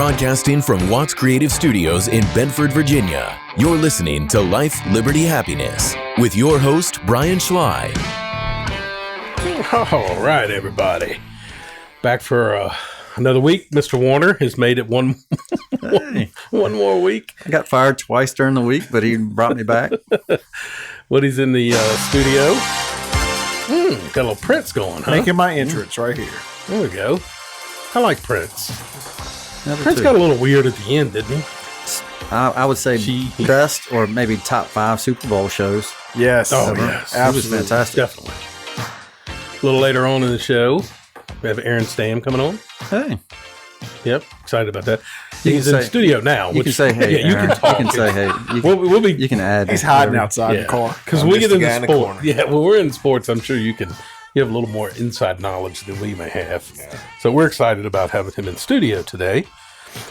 Broadcasting from Watts Creative Studios in Bedford, Virginia, you're listening to Life, Liberty, Happiness with your host, Brian Schley. All right, everybody. Back for another week. Mr. Warner has made it one more week. I got fired twice during the week, but he brought me back. But he's in the studio. Got a little Prince going, huh? Making my entrance right here. There we go. I like Prince. Prince Too. got a little weird at the end, didn't he? I would say best or maybe top 5 Super Bowl shows. Yes. Oh, yes. It was fantastic. Definitely. A little later on in the show, we have Aaron Stamn coming on. Hey. Yep. Excited about that. He's in the studio now. You can say hey. Yeah, you can talk. You can say hey. You can add. He's hiding outside the car. Because we get into sports. Yeah, when we're in sports, I'm sure you have a little more inside knowledge than we may have. Yeah. So we're excited about having him in studio today.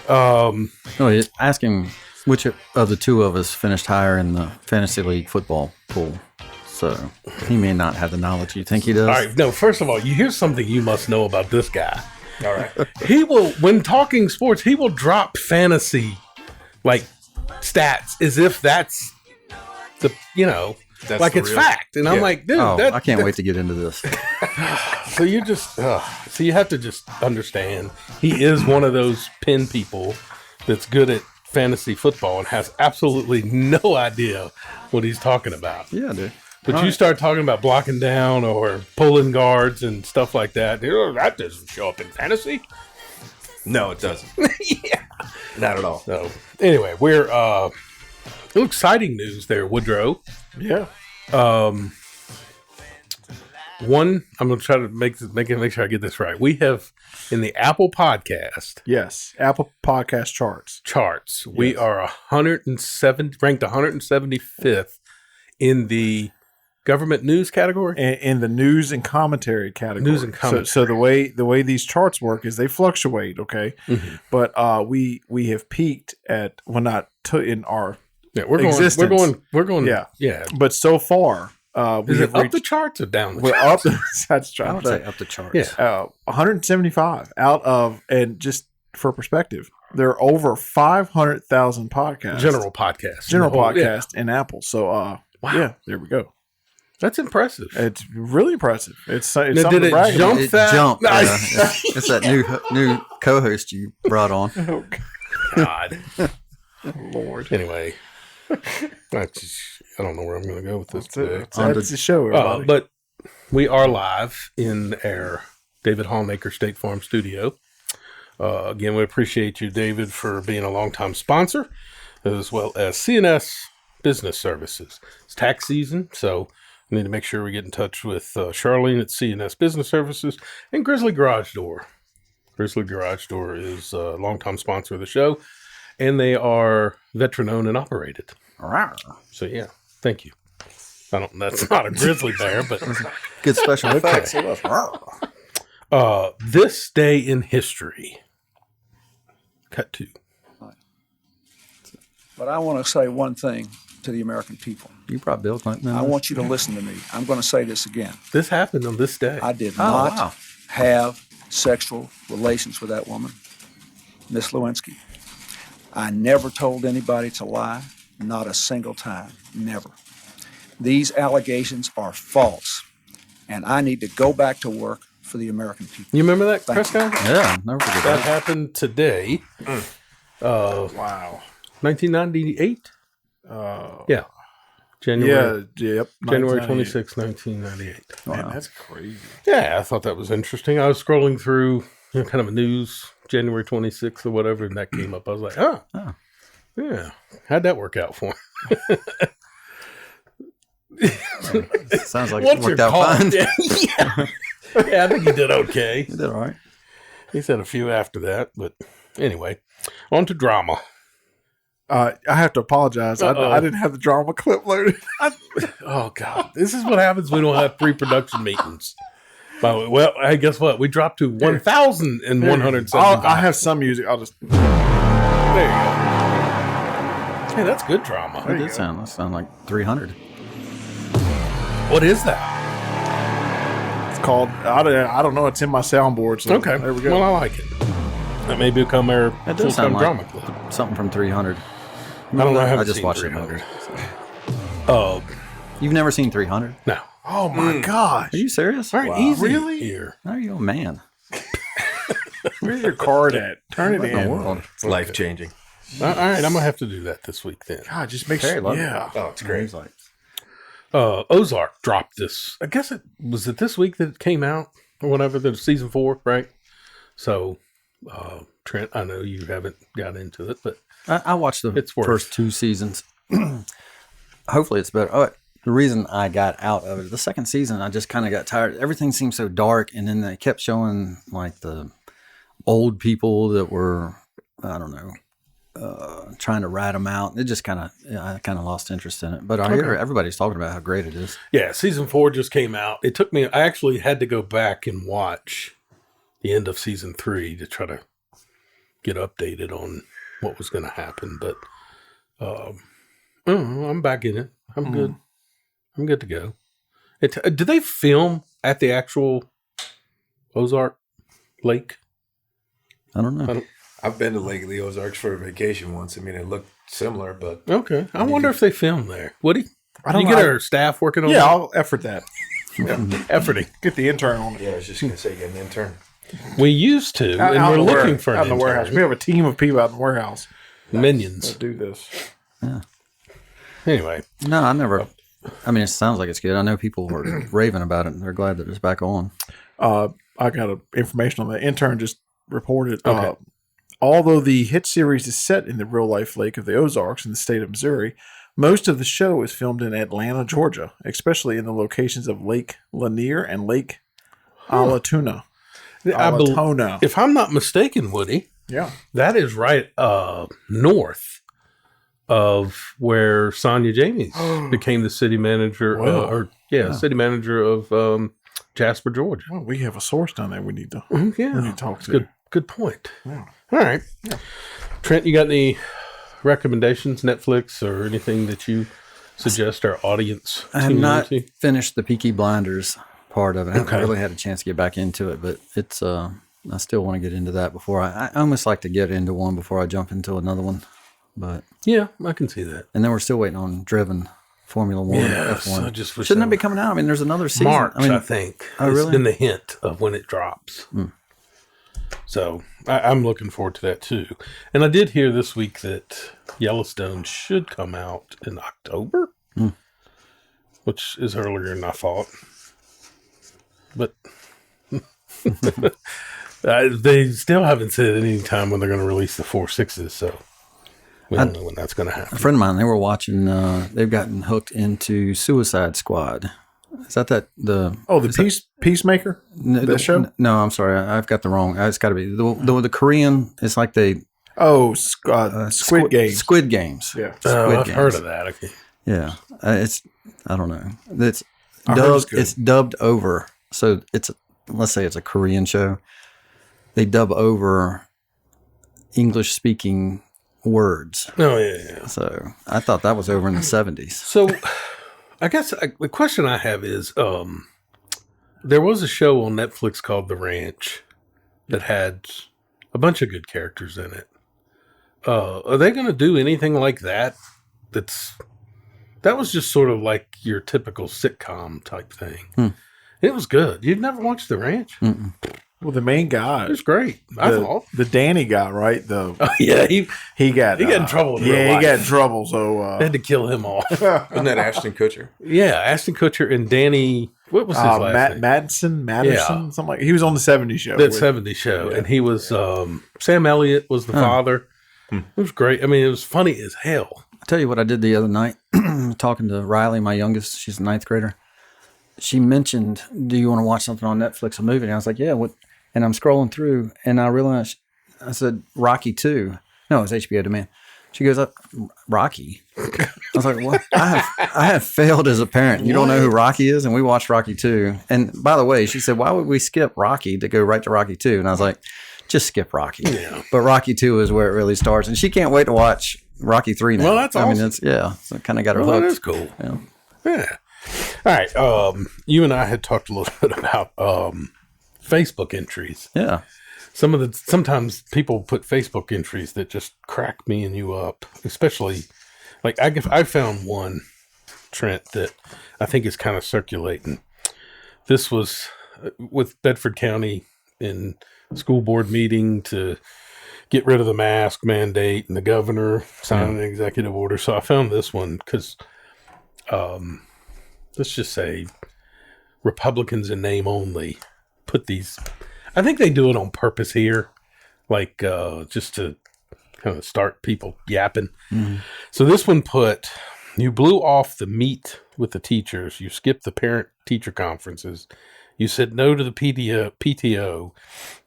Ask him which of the two of us finished higher in the fantasy league football pool. So he may not have the knowledge you think he does. All right. No, first of all, here's something you must know about this guy. All right. He will, when talking sports, he will drop fantasy like stats as if that's like it's fact. And I'm like, dude, I can't wait to get into this. So you just, so you have to just understand, he is one of those pin people that's good at fantasy football and has absolutely no idea what he's talking about. Yeah, dude. But you start talking about blocking down or pulling guards and stuff like that. That doesn't show up in fantasy. No, it doesn't. Yeah. Not at all. So anyway, we're little exciting news there, Woodrow. Yeah. I'm gonna try to make sure I get this right. We have in the Apple Podcast. Yes. Apple Podcast charts. We Yes. are ranked 175th in the government news category. In the news and commentary category. News and commentary. So the way these charts work is they fluctuate, okay? Mm-hmm. But we have peaked at in our existence. We're going. Yeah. But so far, is it up the charts or down the charts? That's I would say up the charts. Yeah. 175 out of, and just for perspective, there are over 500,000 podcasts. General podcast in Apple. So, wow. Yeah, there we go. That's impressive. It's really impressive. It's something did it to brag jump about. that? Jumped. Nice. It's that new co-host you brought on. Oh, God. oh, Lord. Anyway, I don't know where I'm going to go with this today. That's the show, everybody. But we are live in our David Hallmaker State Farm studio. Again, we appreciate you, David, for being a longtime sponsor, as well as CNS Business Services. It's tax season, so we need to make sure we get in touch with Charlene at CNS Business Services and Grizzly Garage Door. Grizzly Garage Door is a longtime sponsor of the show, and they are veteran-owned and operated. So, yeah, thank you. That's not a grizzly bear, but Good special effects. this day in history. Cut 2. But I want to say one thing to the American people. You brought Bill Clinton. I want you to listen to me. I'm going to say this again. This happened on this day. I did not have sexual relations with that woman, Miss Lewinsky. I never told anybody to lie, not a single time, never. These allegations are false, and I need to go back to work for the American people. You remember that press conference? Yeah, never forget That happened today. Wow. 1998? Yeah. January. Yeah, yep. January 26, 1998. Man, that's crazy. Yeah, I thought that was interesting. I was scrolling through kind of a news, January 26th or whatever, and that came up. I was like, yeah. How'd that work out for him? Sounds like it worked out fine. Yeah, I think he did okay. He did all right. He said a few after that, but anyway, on to drama. I have to apologize. I didn't have the drama clip loaded. Oh, God. This is what happens when we don't have pre-production meetings. By the way, well, hey, guess what? We dropped to 1,175. I have some music. I'll just... There you go. Hey, that's good drama. That sound like 300. What is that? It's called, I don't know. It's in my soundboard. So okay. There we go. Well, I like it. That may become our That does full-time sound drama like club. something from 300. I don't know. I haven't just seen watched 300. it. So. You've never seen 300? No. Oh my gosh! Are you serious? All right, easy Really? here. Are you a man? Where's your card at? Turn it What in the in. world? It's life changing. All right, I'm gonna have to do that this week then. God, just make Terry sure. loved it. Yeah. Oh, it's great. He's like, Ozark dropped this. I guess it was this week that it came out or whatever. The season 4, right? So, Trent, I know you haven't got into it, but I watched the It's worth- first 2 seasons. Hopefully it's better. Oh, the reason I got out of it, the second season, I just kind of got tired. Everything seemed so dark, and then they kept showing like the old people that were, I don't know, trying to rat them out. It just I kind of lost interest in it. But I hear everybody's talking about how great it is. yeah, season 4 just came out. It took me. I actually had to go back and watch the end of season 3 to try to get updated on what was going to happen. But I'm back in it. I'm good. I'm good to go. Do they film at the actual Ozark Lake? I don't know. I've been to Lake of the Ozarks for a vacation once. I mean, it looked similar, but Okay. I wonder if they film there. Woody? I don't you know. get our staff working on Yeah, that? I'll effort that. Efforting. Get the intern on it. yeah, I was just going to say, get an intern. We used to, Out and we're in the looking for out an in the warehouse. intern. We have a team of people out in the warehouse Minions. that do this. Anyway, No, I never. I mean, it sounds like it's good. I know people were raving about it, and they're glad that it's back on. I got information on the intern just reported. Okay. Although the hit series is set in the real life Lake of the Ozarks in the state of Missouri, most of the show is filmed in Atlanta, Georgia, especially in the locations of Lake Lanier and Lake Alatoona. Alatoona. if I'm not mistaken, Woody, Yeah. that is right north of where Sonia James became the city manager, Wow. city manager of Jasper, Georgia. Well, we have a source down there we need to, Yeah, we need to talk to. good point. Yeah. All right, Trent, you got any recommendations, Netflix or anything that you suggest our audience I have tune not into? finished the Peaky Blinders part of it. I haven't Okay. really had a chance to get back into it, but it's. I still want to get into that before I almost like to get into one before I jump into another one. But Yeah, I can see that. and then we're still waiting on Driven Formula One. Yes, F1. I just wish Shouldn't that that be coming out? I mean, there's another season. March, I mean, I think. Oh, It's really? been the hint of when it drops. So I'm looking forward to that too. And I did hear this week that Yellowstone should come out in October, which is earlier than I thought. But they still haven't said any time when they're going to release the 4.6s, so we don't know when that's going to a happen. friend of mine, they were watching. They've gotten hooked into Suicide Squad. Is that the? Oh, the Peacemaker? The show? No, I'm sorry, I've got the wrong. It's got to be the Korean. It's like they Oh, Squid Games. Squid Games. Yeah. Oh, I've Games. heard of that. Okay. Yeah, it's. I don't know. It's I heard it's dubbed. good. It's dubbed over. So it's, let's say it's a Korean show. They dub over English speaking words. Oh, yeah. So I thought that was over in the 70s. So, I guess the question I have is, there was a show on Netflix called The Ranch that had a bunch of good characters in it. Are they going to do anything like that? That was just sort of like your typical sitcom type thing. It was good. You've never watched The Ranch? Well, the main guy, It was great. I thought. the Danny guy, right? Yeah, He got in trouble in real Yeah, he life. got in trouble. So they had to kill him off. Wasn't that Ashton Kutcher? Yeah, Ashton Kutcher and Danny. What was his last name? Madison, Yeah. something like. He was on the '70s show. That with- 70s show, and he was Sam Elliott was the father. It was great. I mean, it was funny as hell. I'll tell you what I did the other night, talking to Riley, my youngest. She's a 9th grader. She mentioned, do you want to watch something on Netflix, a movie? And I was like, yeah. What? And I'm scrolling through, and I realized, I said, Rocky 2. No, it's HBO Demand. She goes, Rocky? I was like, what? I have failed as a parent. You don't know who Rocky is? And we watched Rocky 2. And by the way, she said, why would we skip Rocky to go right to Rocky 2? And I was like, just skip Rocky. Yeah. But Rocky 2 is where it really starts. And she can't wait to watch Rocky 3 now. Well, that's I mean, awesome. so it kind of got her Well, that hooked. is cool. Yeah. Yeah. All right. You and I had talked a little bit about Facebook entries. Yeah. sometimes people put Facebook entries that just crack me and you up, especially like I found one, Trent, that I think is kind of circulating. This was with Bedford County in school board meeting to get rid of the mask mandate and the governor signing an executive order. So I found this one because, let's just say Republicans in name only put these, I think they do it on purpose here, like just to kind of start people yapping. Mm-hmm. So this one put, you blew off the meet with the teachers. You skipped the parent-teacher conferences. You said no to the PTO.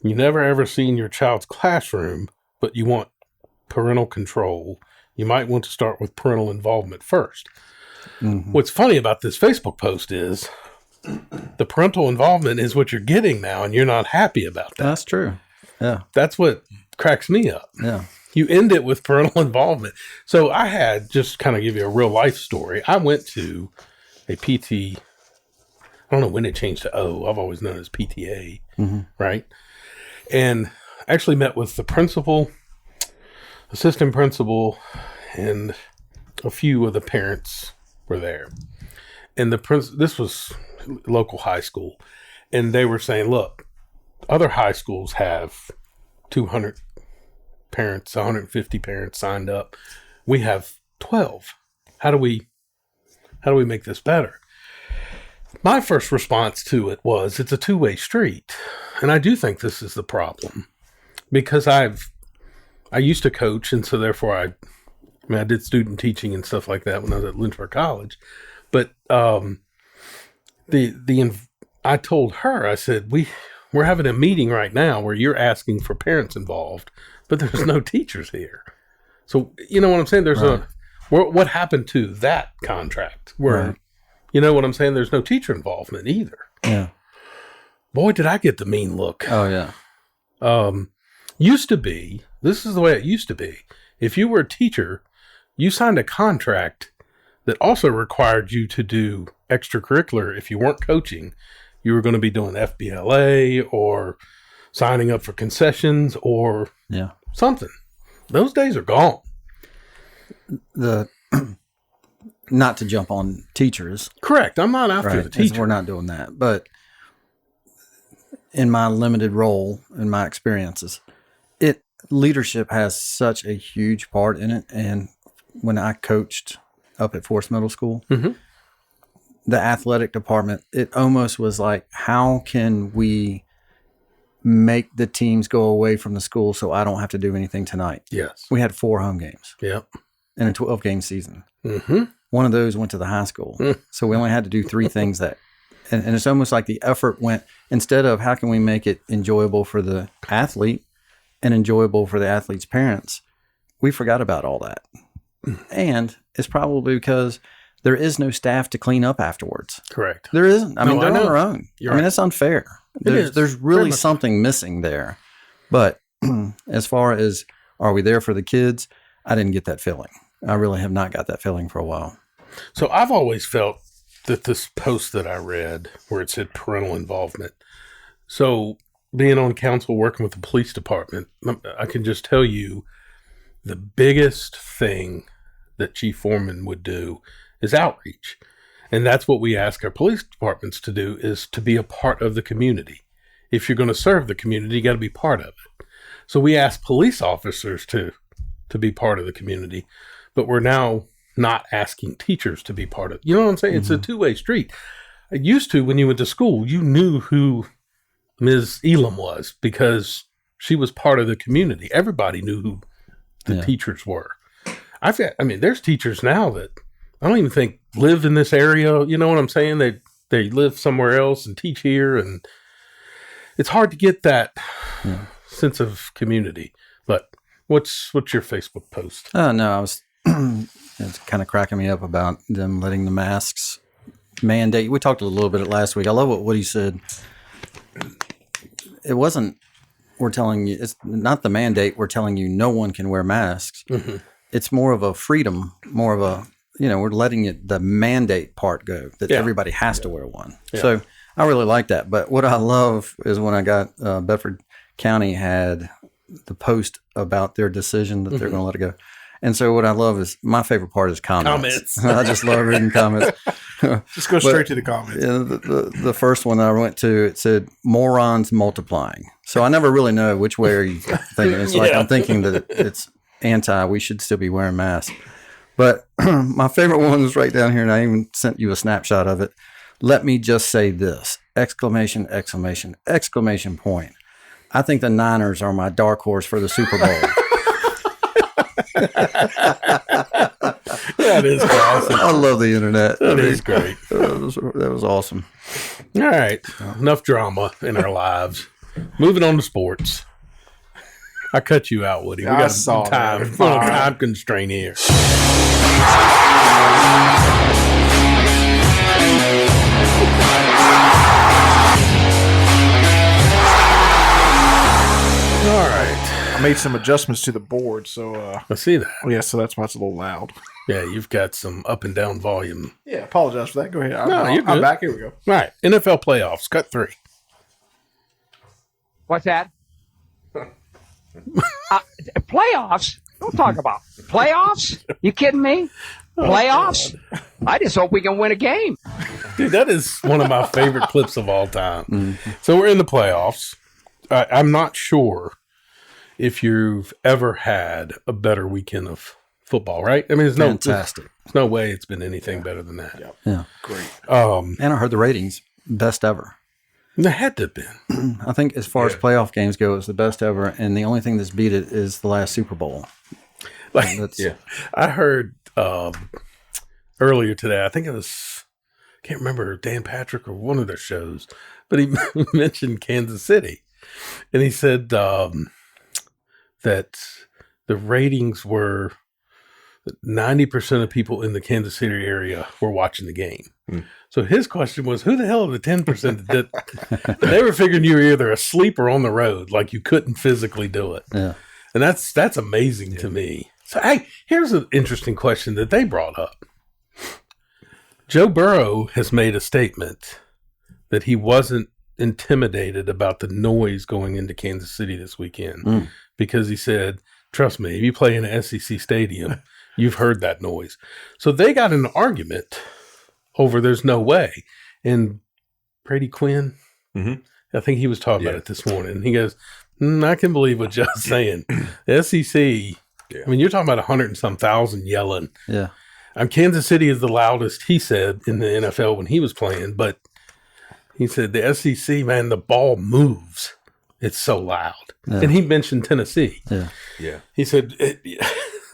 You never ever seen your child's classroom, but you want parental control. You might want to start with parental involvement first. Mm-hmm. What's funny about this Facebook post is the parental involvement is what you're getting now, and you're not happy about that. That's true. Yeah. That's what cracks me up. Yeah. You end it with parental involvement. So I had, just kind of give you a real life story. I went to a PT, I don't know when it changed to O. I've always known it as PTA, right? And actually met with the principal, assistant principal, and a few of the parents were there. And this was local high school. And they were saying, look, other high schools have 200 parents, 150 parents signed up. We have 12. How do we make this better? My first response to it was, it's a two-way street. And I do think this is the problem because I used to coach. And so therefore I did student teaching and stuff like that when I was at Lynchburg College. But, I told her, I said, we're having a meeting right now where you're asking for parents involved, but there's no teachers here. So, you know what I'm saying? There's what happened to that contract where, you know what I'm saying? There's no teacher involvement either. Yeah. Boy, did I get the mean look. Oh, yeah. Used to be, this is the way it used to be. If you were a teacher, you signed a contract that also required you to do extracurricular. If you weren't coaching, you were going to be doing FBLA or signing up for concessions or something. Those days are gone. Not to jump on teachers. Correct. I'm not after the teacher. We're not doing that. But in my limited role, in my experiences, leadership has such a huge part in it. And when I coached up at Forest Middle School, the athletic department, it almost was like, how can we make the teams go away from the school so I don't have to do anything tonight? Yes. We had 4 home games. Yep. In a 12-game season. Mm-hmm. One of those went to the high school. So we only had to do 3 things and it's almost like the effort went, instead of how can we make it enjoyable for the athlete and enjoyable for the athlete's parents, we forgot about all that. And it's probably because there is no staff to clean up afterwards. Correct. There isn't. I mean, they're on their own. You're right. It's unfair. There's really something missing there. But as far as, are we there for the kids? I didn't get that feeling. I really have not got that feeling for a while. So I've always felt that this post that I read where it said parental involvement. So being on council, working with the police department, I can just tell you the biggest thing that Chief Foreman would do is outreach. And that's what we ask our police departments to do, is to be a part of the community. If you're going to serve the community, you got to be part of it. So we ask police officers to be part of the community, but we're now not asking teachers to be part of it. You know what I'm saying? It's a two-way street. It used to, when you went to school, you knew who Ms. Elam was because she was part of the community. Everybody knew who the teachers were. There's teachers now that I don't even think live in this area. You know what I'm saying? They live somewhere else and teach here, and it's hard to get that sense of community. But what's your Facebook post? No, I was it's kind of cracking me up about them letting the masks mandate. We talked a little bit last week. I love what Woody said. It wasn't, we're telling you, it's not the mandate. We're telling you no one can wear masks. Mm-hmm. It's more of a freedom, more of a, we're letting the mandate part go, that everybody has to wear one. Yeah. So I really like that. But what I love is when I got Bedford County had the post about their decision that they're going to let it go. And so what I love is, my favorite part is comments. I just love reading comments. Just go straight to the comments. Yeah, the first one I went to, it said morons multiplying. So I never really know which way are you thinking. It's like I'm thinking that it's anti, we should still be wearing masks. But my favorite one is right down here, and I even sent you a snapshot of it. Let me just say this, exclamation, exclamation, exclamation point. I think the Niners are my dark horse for the Super Bowl. That is awesome. I love the internet. That is great. That was awesome. All right. Enough drama in our lives. Moving on to sports. I cut you out, Woody. We got a time constraint here. All right. I made some adjustments to the board, so I see that. yeah, so that's why it's a little loud. Yeah, you've got some up and down volume. Yeah, apologize for that. Go ahead. You're good. I'm back. Here we go. All right. NFL playoffs, cut 3. What's that? Playoffs? Don't talk about playoffs. You kidding me? Playoffs? I just hope we can win a game. Dude, that is one of my favorite clips of all time. So we're in the playoffs. I'm not sure if you've ever had a better weekend of football, right? I mean, there's Fantastic. There's no way it's been anything better than that. Yeah. Great. And I heard the ratings, best ever. It had to have been. I think as far as playoff games go, it's the best ever. And the only thing that's beat it is the last Super Bowl. I heard earlier today, I think it was, I can't remember, Dan Patrick or one of their shows, but he mentioned Kansas City. And he said that the ratings were 90% of people in the Kansas City area were watching the game. So his question was, who the hell are the 10% that they were figuring you were either asleep or on the road, like you couldn't physically do it. Yeah. And that's amazing to me. So, hey, here's an interesting question that they brought up. Joe Burrow has made a statement that he wasn't intimidated about the noise going into Kansas City this weekend because he said, trust me, if you play in an SEC stadium, you've heard that noise. So they got in an argument over there's no way. And Brady Quinn, I think he was talking about it this morning. He goes, I can believe what Joe's saying. The SEC, I mean, you're talking about 100 and some thousand yelling. Yeah. Kansas City is the loudest, he said, in the NFL when he was playing. But he said the SEC, man, the ball moves. It's so loud. Yeah. And he mentioned Tennessee. Yeah. He said,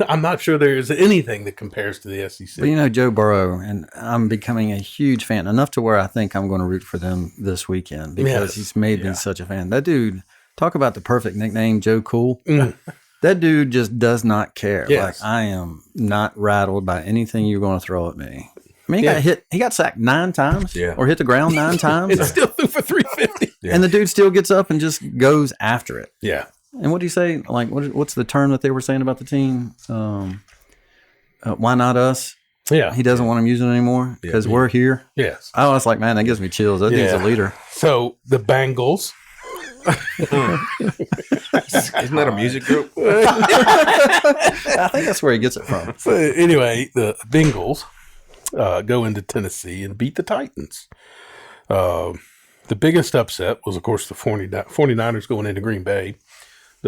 I'm not sure there is anything that compares to the SEC. But you know, Joe Burrow, and I'm becoming a huge fan, enough to where I think I'm going to root for them this weekend because he's made me such a fan. That dude, talk about the perfect nickname, Joe Cool. That dude just does not care. Yes. Like, I am not rattled by anything you're going to throw at me. I mean, he got sacked 9 times or hit the ground 9 times. And still threw for 350. And the dude still gets up and just goes after it. Yeah. And what do you say? Like, what's the term that they were saying about the team? Why not us? Yeah. He doesn't want them using it anymore because we're here. Yes. I was like, man, that gives me chills. That dude's a leader. So the Bengals. Isn't that a music group? I think that's where he gets it from. So anyway, the Bengals go into Tennessee and beat the Titans. The biggest upset was, of course, the 49ers going into Green Bay.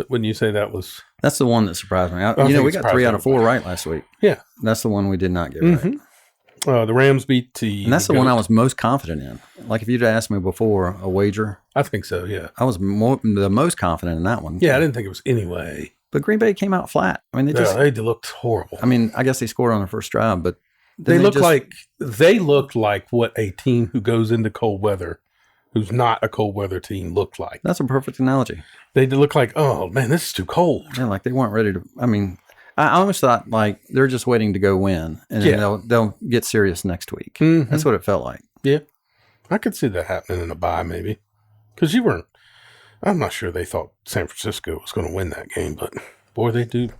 When you say that was... That's the one that surprised me. We got 3 out of 4 right last week. Yeah. That's the one we did not get right. The Rams beat the... And that's the one I was most confident in. Like, if you'd asked me before a wager... I think so, yeah. I was the most confident in that one. Yeah, I didn't think it was any way. But Green Bay came out flat. I mean, they looked horrible. I mean, I guess they scored on their first drive, but... They looked like what a team who goes into cold weather, who's not a cold weather team, looked like. That's a perfect analogy. They look like, oh, man, this is too cold. Yeah, like they weren't ready to... I mean... I almost thought like they're just waiting to go win, and then they'll get serious next week. That's what it felt like. Yeah, I could see that happening in a bye maybe, because I'm not sure they thought San Francisco was going to win that game, but boy, they did.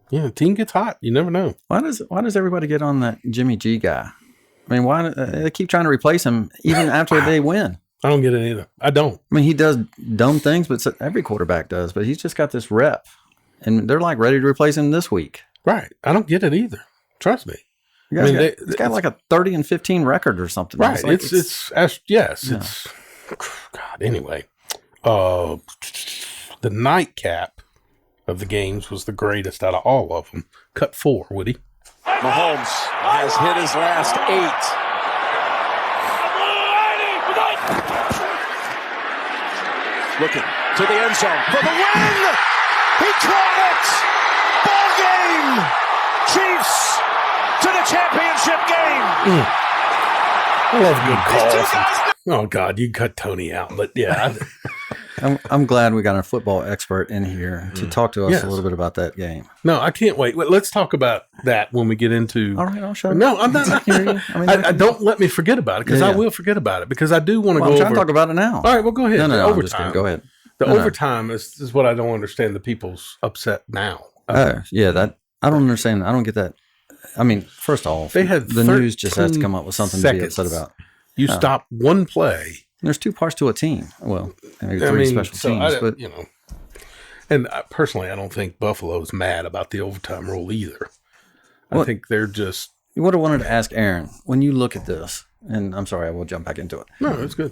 Yeah, the team gets hot. You never know. Why does everybody get on that Jimmy G guy? I mean, why they keep trying to replace him even after they win? I don't get it either. I don't. I mean, he does dumb things, but every quarterback does. But he's just got this rep, and they're like ready to replace him this week. Right. I don't get it either. Trust me. It's got like a 30-15 record or something. Right. It's like It's God. Anyway, the nightcap of the games was the greatest out of all of them. Cut 4, Woody. Mahomes has hit his last 8. Looking to the end zone for the win. He caught it. Ball game. Chiefs to the championship game. I love good calls. Oh God, you cut Tony out, but yeah. I'm glad we got a football expert in here to talk to us a little bit about that game. No, I can't wait. Let's talk about that when we get into. All right, I'll show. No, I'm not. I don't let me forget about it because I will forget about it because I do want to go. I'm trying over. to talk about it now. All right, well, go ahead. No, overtime. I'm just kidding. Go ahead. The overtime is what I don't understand. The people's upset now. That I don't understand. I don't get that. I mean, first off, they had the news just has to come up with something to be upset about. You stop one play. There's 2 parts to a team. Well, maybe 3 special teams, but And personally, I don't think Buffalo's mad about the overtime rule either. I think they're just. You would have wanted to ask Aaron when you look at this, and I'm sorry, I will jump back into it. No, it's good.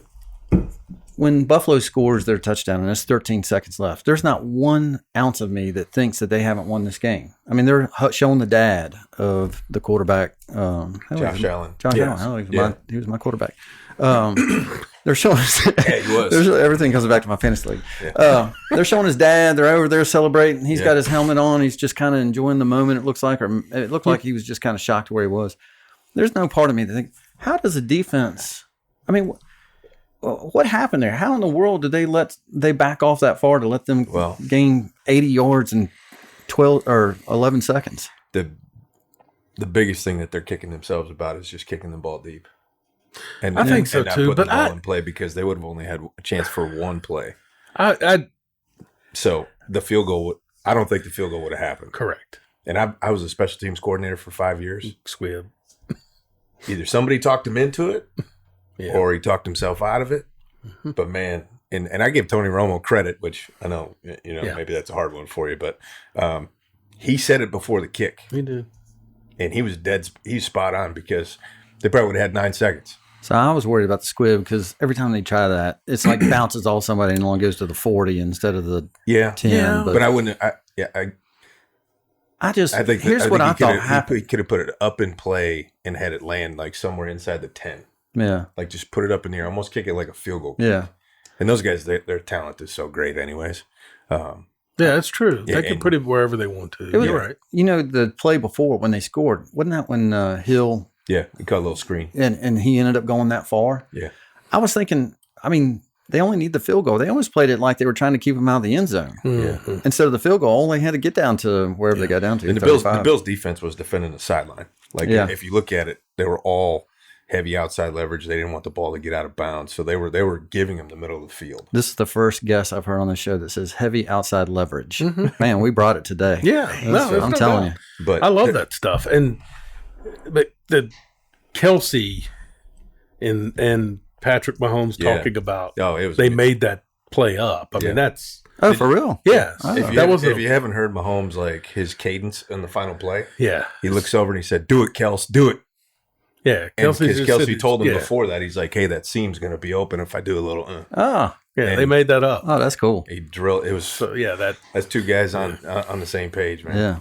When Buffalo scores their touchdown and there's 13 seconds left, there's not 1 ounce of me that thinks that they haven't won this game. I mean, they're showing the dad of the quarterback, Josh Allen. He was my quarterback. They're showing he was. Everything comes back to my fantasy league. Yeah. They're showing his dad. They're over there celebrating. He's got his helmet on. He's just kind of enjoying the moment. It looks like, or it looked like he was just kind of shocked where he was. There's no part of me that think, how does a defense? I mean, what happened there? How in the world did they back off that far to let them gain 80 yards in 12 or 11 seconds? The biggest thing that they're kicking themselves about is just kicking the ball deep. And I think so not too. But the ball in play because they would have only had a chance for 1 play. So the field goal, I don't think the field goal would have happened. Correct. And I was a special teams coordinator for 5 years. Squib. Either somebody talked him into it, or he talked himself out of it. Mm-hmm. But man, and I give Tony Romo credit, which I know maybe that's a hard one for you, but he said it before the kick. He did, and he's spot on because they probably would have had 9 seconds. So I was worried about the squib because every time they try that, it's like bounces off somebody and only goes to the 40 instead of the 10. Yeah. But I wouldn't. I think here's what I thought happened. He could have put it up in play and had it land like somewhere inside the 10. Yeah. Like just put it up in the air, almost kick it like a field goal kick. Yeah. And those guys, their talent is so great anyways. Yeah, that's true. They can put it wherever they want to. You're right. You know, the play before when they scored, wasn't that when Hill... Yeah, he caught a little screen. And he ended up going that far? Yeah. I was thinking, I mean, they only need the field goal. They almost played it like they were trying to keep him out of the end zone. Mm-hmm. Yeah. Instead of the field goal, all they had to get down to wherever they got down to. And the Bills' defense was defending the sideline. Like, if you look at it, they were all heavy outside leverage. They didn't want the ball to get out of bounds. So they were giving him the middle of the field. This is the first guest I've heard on the show that says heavy outside leverage. Mm-hmm. Man, we brought it today. Yeah. I'm telling you. But I love that stuff. But the Kelsey and Patrick Mahomes talking about they made that play up. I mean, that's... Oh, for real? Yes. If you haven't heard Mahomes, like his cadence in the final play, he looks over and he said, "Do it, Kels, do it." Yeah, Kelsey told him before that, he's like, "Hey, that seam's going to be open if I do a little." Oh, yeah, they made that up. Oh, that's cool. He drilled. It was that's 2 guys on the same page, man. Yeah,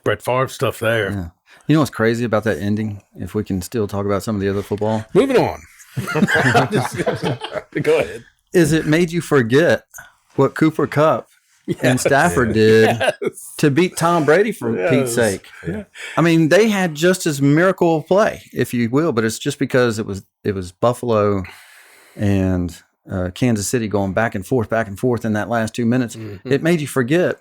Brett Favre stuff there. Yeah. You know what's crazy about that ending? If we can still talk about some of the other football, moving on. Go ahead. Is it made you forget what Cooper Kupp and Stafford did to beat Tom Brady for Pete's sake? Yeah. I mean, they had just as miracle of play, if you will, but it's just because it was Buffalo and Kansas City going back and forth in that last 2 minutes. Mm-hmm. It made you forget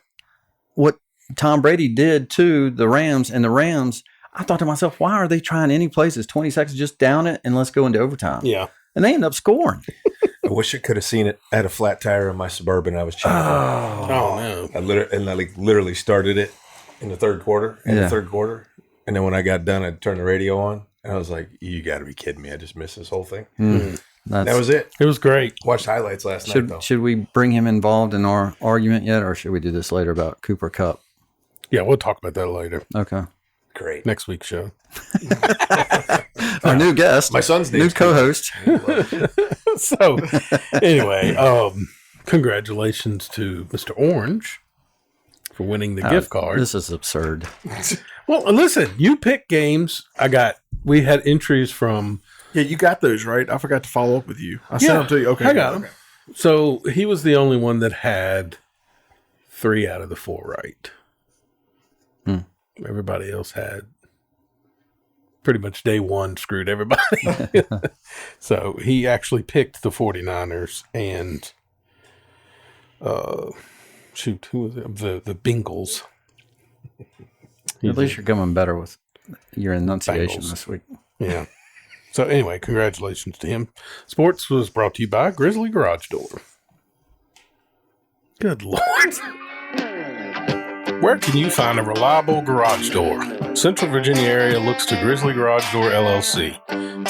what Tom Brady did to the Rams, and the Rams, I thought to myself, why are they trying any places? 20 seconds, just down it and let's go into overtime. Yeah. And they end up scoring. I wish I could have seen it. I had a flat tire in my Suburban I was checking. Oh, no. I literally started it in the third quarter. And then when I got done, I turned the radio on. And I was like, you got to be kidding me. I just missed this whole thing. Mm. That was it. It was great. Watched highlights last night, though. Should we bring him involved in our argument yet, or should we do this later about Cooper Kupp? Yeah, we'll talk about that later. Okay. Great. Next week's show. Our new guest. My son's new co-host. So, anyway, congratulations to Mr. Orange for winning the gift card. This is absurd. Well, listen, you pick games. We had entries from. Yeah, you got those, right? I forgot to follow up with you. I sent them to you. Okay. I got them. So he was the only one that had 3 out of the 4 right. Everybody else had pretty much day one screwed everybody. So he actually picked the 49ers and who was it? The Bengals. At least you're coming better with your enunciation Bengals this week. Yeah. So anyway, congratulations to him. Sports was brought to you by Grizzly Garage Door. Good Lord. Where can you find a reliable garage door? Central Virginia area looks to Grizzly Garage Door, LLC.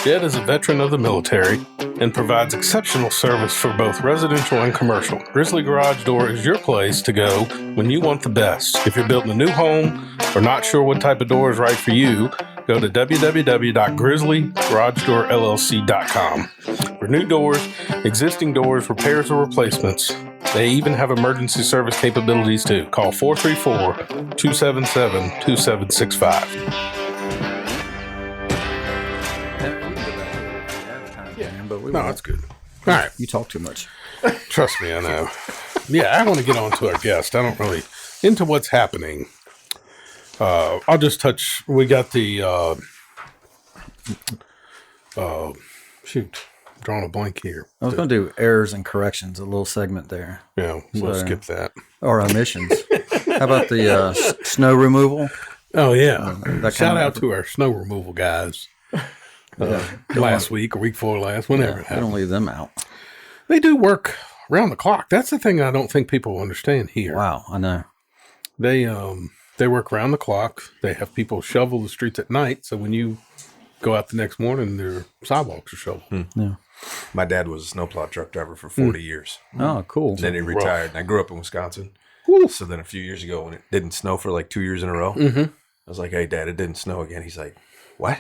Jed is a veteran of the military and provides exceptional service for both residential and commercial. Grizzly Garage Door is your place to go when you want the best. If you're building a new home or not sure what type of door is right for you, go to www.grizzlygaragedoorllc.com. For new doors, existing doors, repairs, or replacements, they even have emergency service capabilities too. Call 434-277-2765. No, that's good. All right. You talk too much. Trust me, I know. Yeah, I want to get on to our guest. I don't really into what's happening. I'll just touch. We got the drawing a blank here. I was going to do errors and corrections, a little segment there. Yeah, we'll skip that. Or omissions. How about the snow removal? Oh, yeah. Shout out to our snow removal guys. Last week or week before last, whenever it happened. Don't leave them out. They do work around the clock. That's the thing I don't think people understand here. Wow, I know. They work around the clock. They have people shovel the streets at night, so when you go out the next morning, their sidewalks are shoveled. Yeah. My dad was a snowplow truck driver for 40 years. Oh, cool. And then he retired, and I grew up in Wisconsin. So then a few years ago, when it didn't snow for like 2 years in a row, I was like, "Hey, Dad, it didn't snow again." He's like, "What?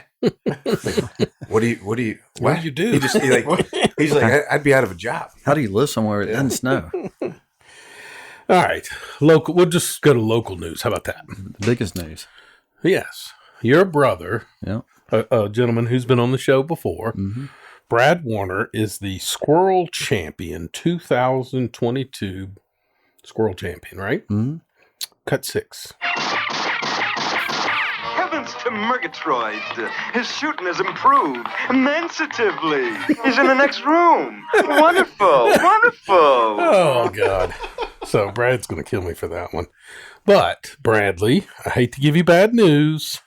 What do you do?" He's like, "I'd be out of a job." How do you live somewhere where it doesn't snow? All right, local. We'll just go to local news. How about that? The biggest news. Yes, your brother, Yeah. a gentleman who's been on the show before, Brad Warner, is the Squirrel Champion 2022 Squirrel Champion, right? Cut 6. Heavens to Murgatroyd! His shooting has improved immensatively. He's in the next room. Wonderful, wonderful. Oh, God. So Brad's going to kill me for that one. But, Bradley, I hate to give you bad news.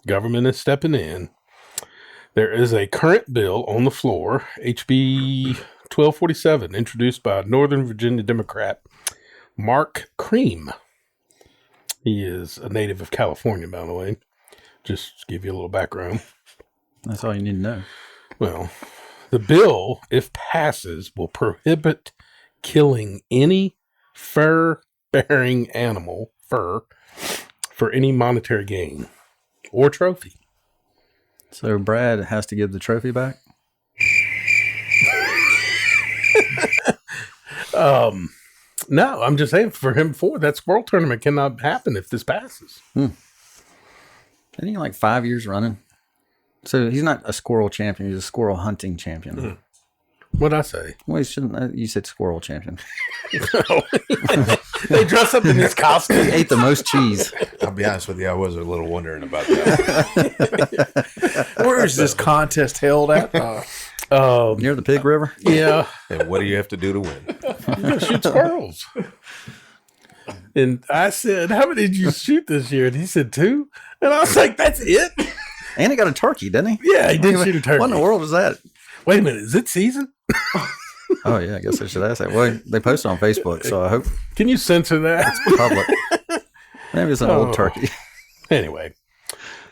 Government is stepping in. There is a current bill on the floor, HB 1247, introduced by Northern Virginia Democrat Mark Cream. He is a native of California, by the way. Just to give you a little background. That's all you need to know. Well, the bill, if passes, will prohibit killing any fur-bearing animal, for any monetary gain or trophy. So Brad has to give the trophy back? No, I'm just saying for him, that squirrel tournament cannot happen if this passes. Isn't he like 5 years running? So he's not a squirrel champion. He's a squirrel hunting champion. What'd I say? Well, you said squirrel champion. They dress up in this costume. He ate the most cheese. I'll be honest with you, I was a little wondering about that. Where is this contest held at? Near the Pig River? Yeah. And what do you have to do to win? You gotta shoot squirrels. And I said, "How many did you shoot this year?" And he said 2. And I was like, "That's it?" And he got a turkey, didn't he? Yeah, he did shoot a turkey. What in the world is that? Wait a minute, is it season? Oh, yeah, I guess I should ask that. Well, they posted on Facebook, so I hope Can you censor that? it's public. Maybe it's an old turkey. Anyway,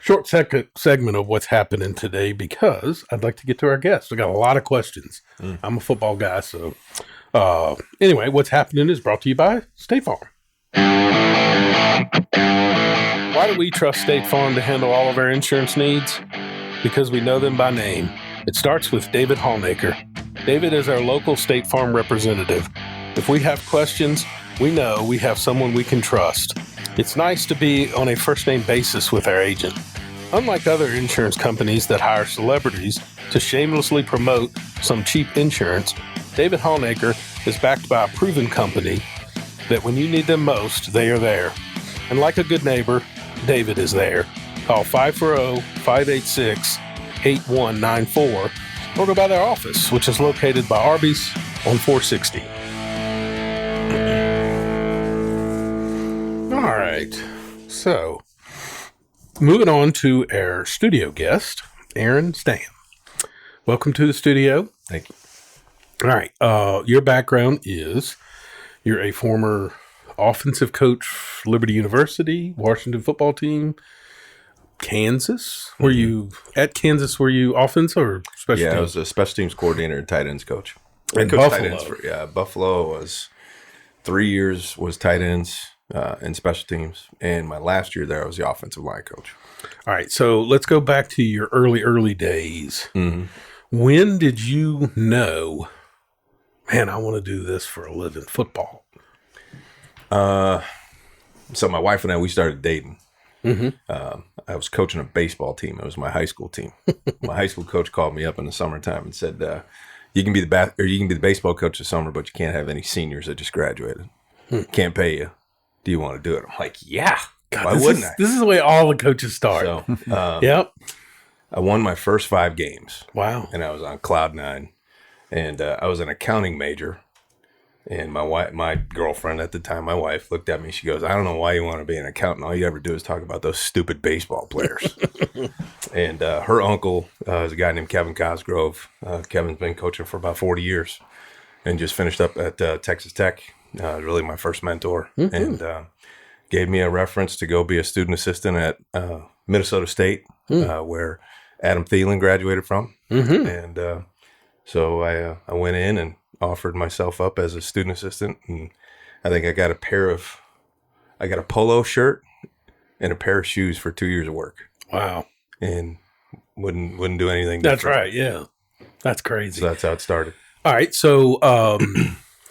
short segment of what's happening today because I'd like to get to our guests. We got a lot of questions. I'm a football guy, so anyway, what's happening is brought to you by State Farm. Why do we trust State Farm to handle all of our insurance needs? Because we know them by name. It starts with David Hallnaker. David is our local State Farm representative. If we have questions, we know we have someone we can trust. It's nice to be on a first-name basis with our agent. Unlike other insurance companies that hire celebrities to shamelessly promote some cheap insurance, David Hallnaker is backed by a proven company that when you need them most, they are there. And like a good neighbor, David is there. Call 540-586-8194 or go by their office, which is located by Arby's on 460. All right. So, moving on to our studio guest, Aaron Stamn. Welcome to the studio. Thank you. All right. Your background is you're a former offensive coach, Liberty University, Washington football team, Kansas. Were you at Kansas? Were you offense or special teams? I was a special teams coordinator and tight ends coach. And coached Buffalo. tight ends Buffalo was 3 years was tight ends and special teams. And my last year there, I was the offensive line coach. All right. So let's go back to your early days. Mm-hmm. When did you know, man, I want to do this for a living, football? So my wife and I, we started dating. Mm-hmm. I was coaching a baseball team. It was my high school team. My high school coach called me up in the summertime and said, "You can be the baseball coach this summer, but you can't have any seniors that just graduated. Can't pay you. Do you want to do it?" I'm like, "Yeah. God, why wouldn't I?" This is the way all the coaches start. So, yep. I won my first 5 games. Wow. And I was on cloud 9, and I was an accounting major. And my girlfriend at the time, my wife, looked at me. She goes, "I don't know why you want to be an accountant. All you ever do is talk about those stupid baseball players." And her uncle is a guy named Kevin Cosgrove. Kevin's been coaching for about 40 years and just finished up at Texas Tech. Really my first mentor. Mm-hmm. And gave me a reference to go be a student assistant at Minnesota State, where Adam Thielen graduated from. Mm-hmm. And so I went in and offered myself up as a student assistant, and I think I got a polo shirt and a pair of shoes for 2 years of work. Wow. And wouldn't do anything That's different. right. Yeah. That's crazy. So that's how it started. All right. So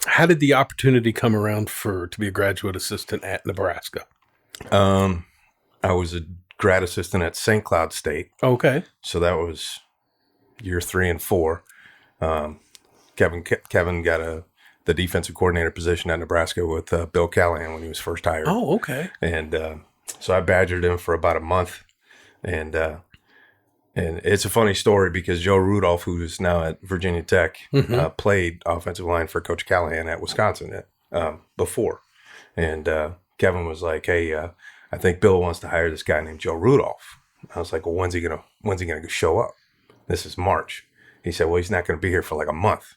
how did the opportunity come around to be a graduate assistant at Nebraska? I was a grad assistant at St. Cloud State. Okay. So that was year 3 and 4. Kevin got the defensive coordinator position at Nebraska with Bill Callahan when he was first hired. Oh, okay. And so I badgered him for about a month, and it's a funny story because Joe Rudolph, who is now at Virginia Tech, played offensive line for Coach Callahan at Wisconsin before, and Kevin was like, "Hey, I think Bill wants to hire this guy named Joe Rudolph." I was like, "Well, when's he gonna show up?" This is March. He said, "Well, he's not going to be here for like a month."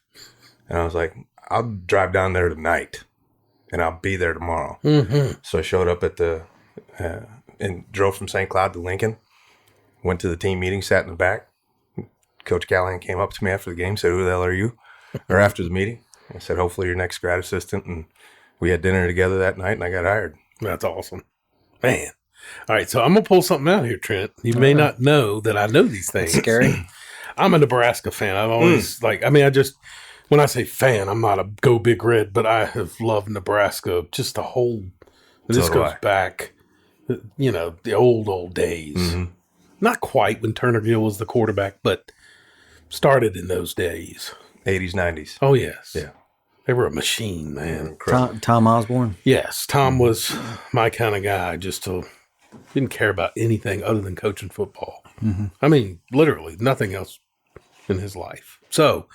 And I was like, "I'll drive down there tonight, and I'll be there tomorrow." Mm-hmm. So I showed up at and drove from St. Cloud to Lincoln, went to the team meeting, sat in the back. Coach Callahan came up to me after the game, said, "Who the hell are you?" Or after the meeting. I said, "Hopefully your next grad assistant." And we had dinner together that night, and I got hired. That's awesome. Man. All right, so I'm going to pull something out here, Trent. You may not know that I know these things. That's scary. I'm a Nebraska fan. I've always when I say fan, I'm not a go Big Red, but I have loved Nebraska just the whole, this goes back, the old days. Mm-hmm. Not quite when Turner Gill was the quarterback, but started in those days. 80s, 90s. Oh, yes. Yeah. They were a machine, man. Tom Osborne? Yes. Tom was my kind of guy, didn't care about anything other than coaching football. Mm-hmm. I mean, literally nothing else in his life. So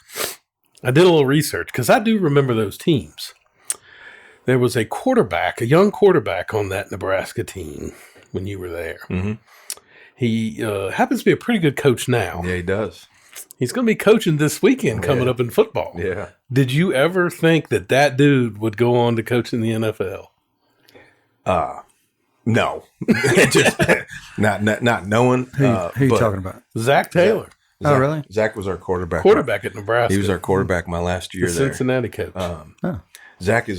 I did a little research because I do remember those teams. There was a young quarterback on that Nebraska team when you were there. Mm-hmm. He happens to be a pretty good coach now. Yeah, he does. He's going to be coaching this weekend coming up in football. Yeah. Did you ever think that dude would go on to coach in the NFL? No, just not knowing. Who you talking about? Zach Taylor. Oh, really? Zach was our quarterback. Quarterback at Nebraska. He was our quarterback my last year the there. Cincinnati coach. Zach's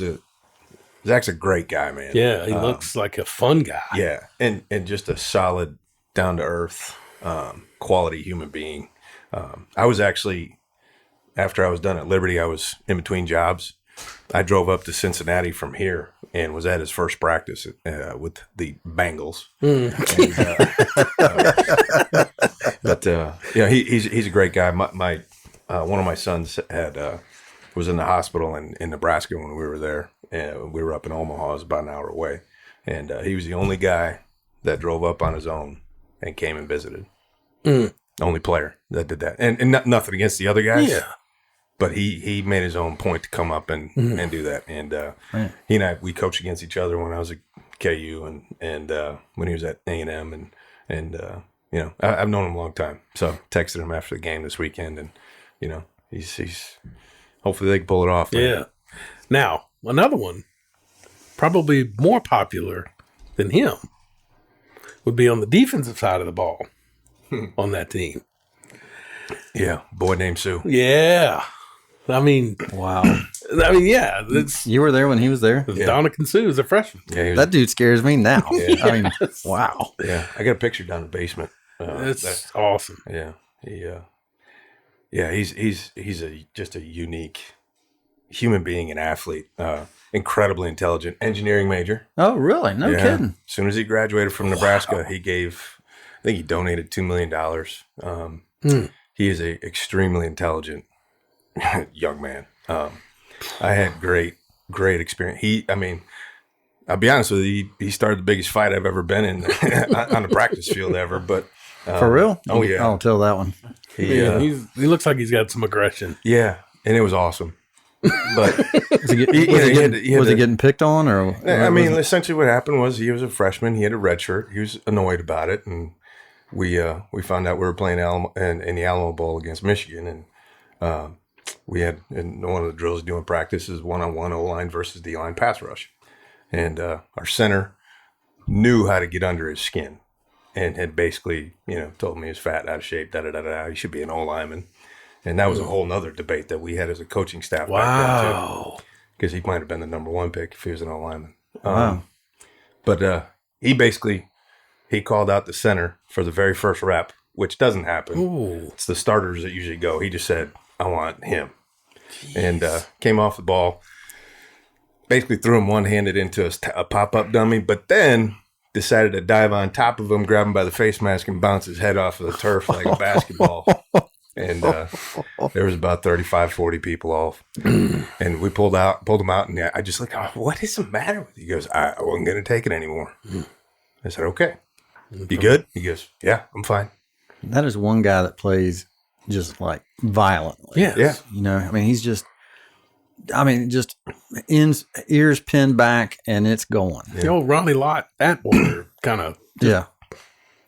a great guy, man. Yeah, he looks like a fun guy. Yeah, and just a solid, down to earth, quality human being. I was actually, after I was done at Liberty, I was in between jobs. I drove up to Cincinnati from here and was at his first practice with the Bengals. But he's a great guy. My one of my sons was in the hospital in Nebraska when we were there. We were up in Omaha, it was about an hour away, and he was the only guy that drove up on his own and came and visited. Only player that did that, and nothing against the other guys. Yeah. But he made his own point to come up and do that. And he and we coached against each other when I was at KU and when he was at A&M. And I've known him a long time. So texted him after the game this weekend. And, he's hopefully they can pull it off. Man. Yeah. Now, another one, probably more popular than him, would be on the defensive side of the ball on that team. Yeah. Boy named Sue. Yeah. I mean, wow. Yeah. You were there when he was there? Yeah. Dominican Sue is a freshman. Yeah, that dude scares me now. Yeah. I mean, wow. Yeah. I got a picture down in the basement. That's awesome. Yeah. He's just a unique human being and athlete. Incredibly intelligent. Engineering major. Oh, really? No kidding. As soon as he graduated from Nebraska, he donated $2 million. He is a extremely intelligent young man. I had great experience. I'll be honest with you, he started the biggest fight I've ever been in on the practice field ever. But for real? Oh yeah, I'll tell that one. He looks like he's got some aggression. Yeah, and it was awesome. But was he getting picked on, or? Essentially what happened was he was a freshman. He had a red shirt. He was annoyed about it, and we found out we were playing in the Alamo Bowl against Michigan, and we had in one of the drills doing practices 1-on-1 O-line versus D-line pass rush, and our center knew how to get under his skin, and had basically told me he was fat, out of shape, he should be an O-lineman, and that was a whole nother debate that we had as a coaching staff. Wow, because he might have been the number one pick if he was an O-lineman. Wow, but he called out the center for the very first rep, which doesn't happen. Ooh. It's the starters that usually go. He just said, I want him. Jeez. And came off the ball, basically threw him one-handed into a pop-up dummy, but then decided to dive on top of him, grab him by the face mask, and bounce his head off of the turf like a basketball. And there was about 35, 40 people off. And we pulled him out, and I just what is the matter with you? He goes, I wasn't going to take it anymore. I said, okay. You good? He goes, yeah, I'm fine. That is one guy that plays just like violently. Yes. Yeah. He's just ears pinned back and it's going. The old Ronnie Lott Atwater kind of. Yeah.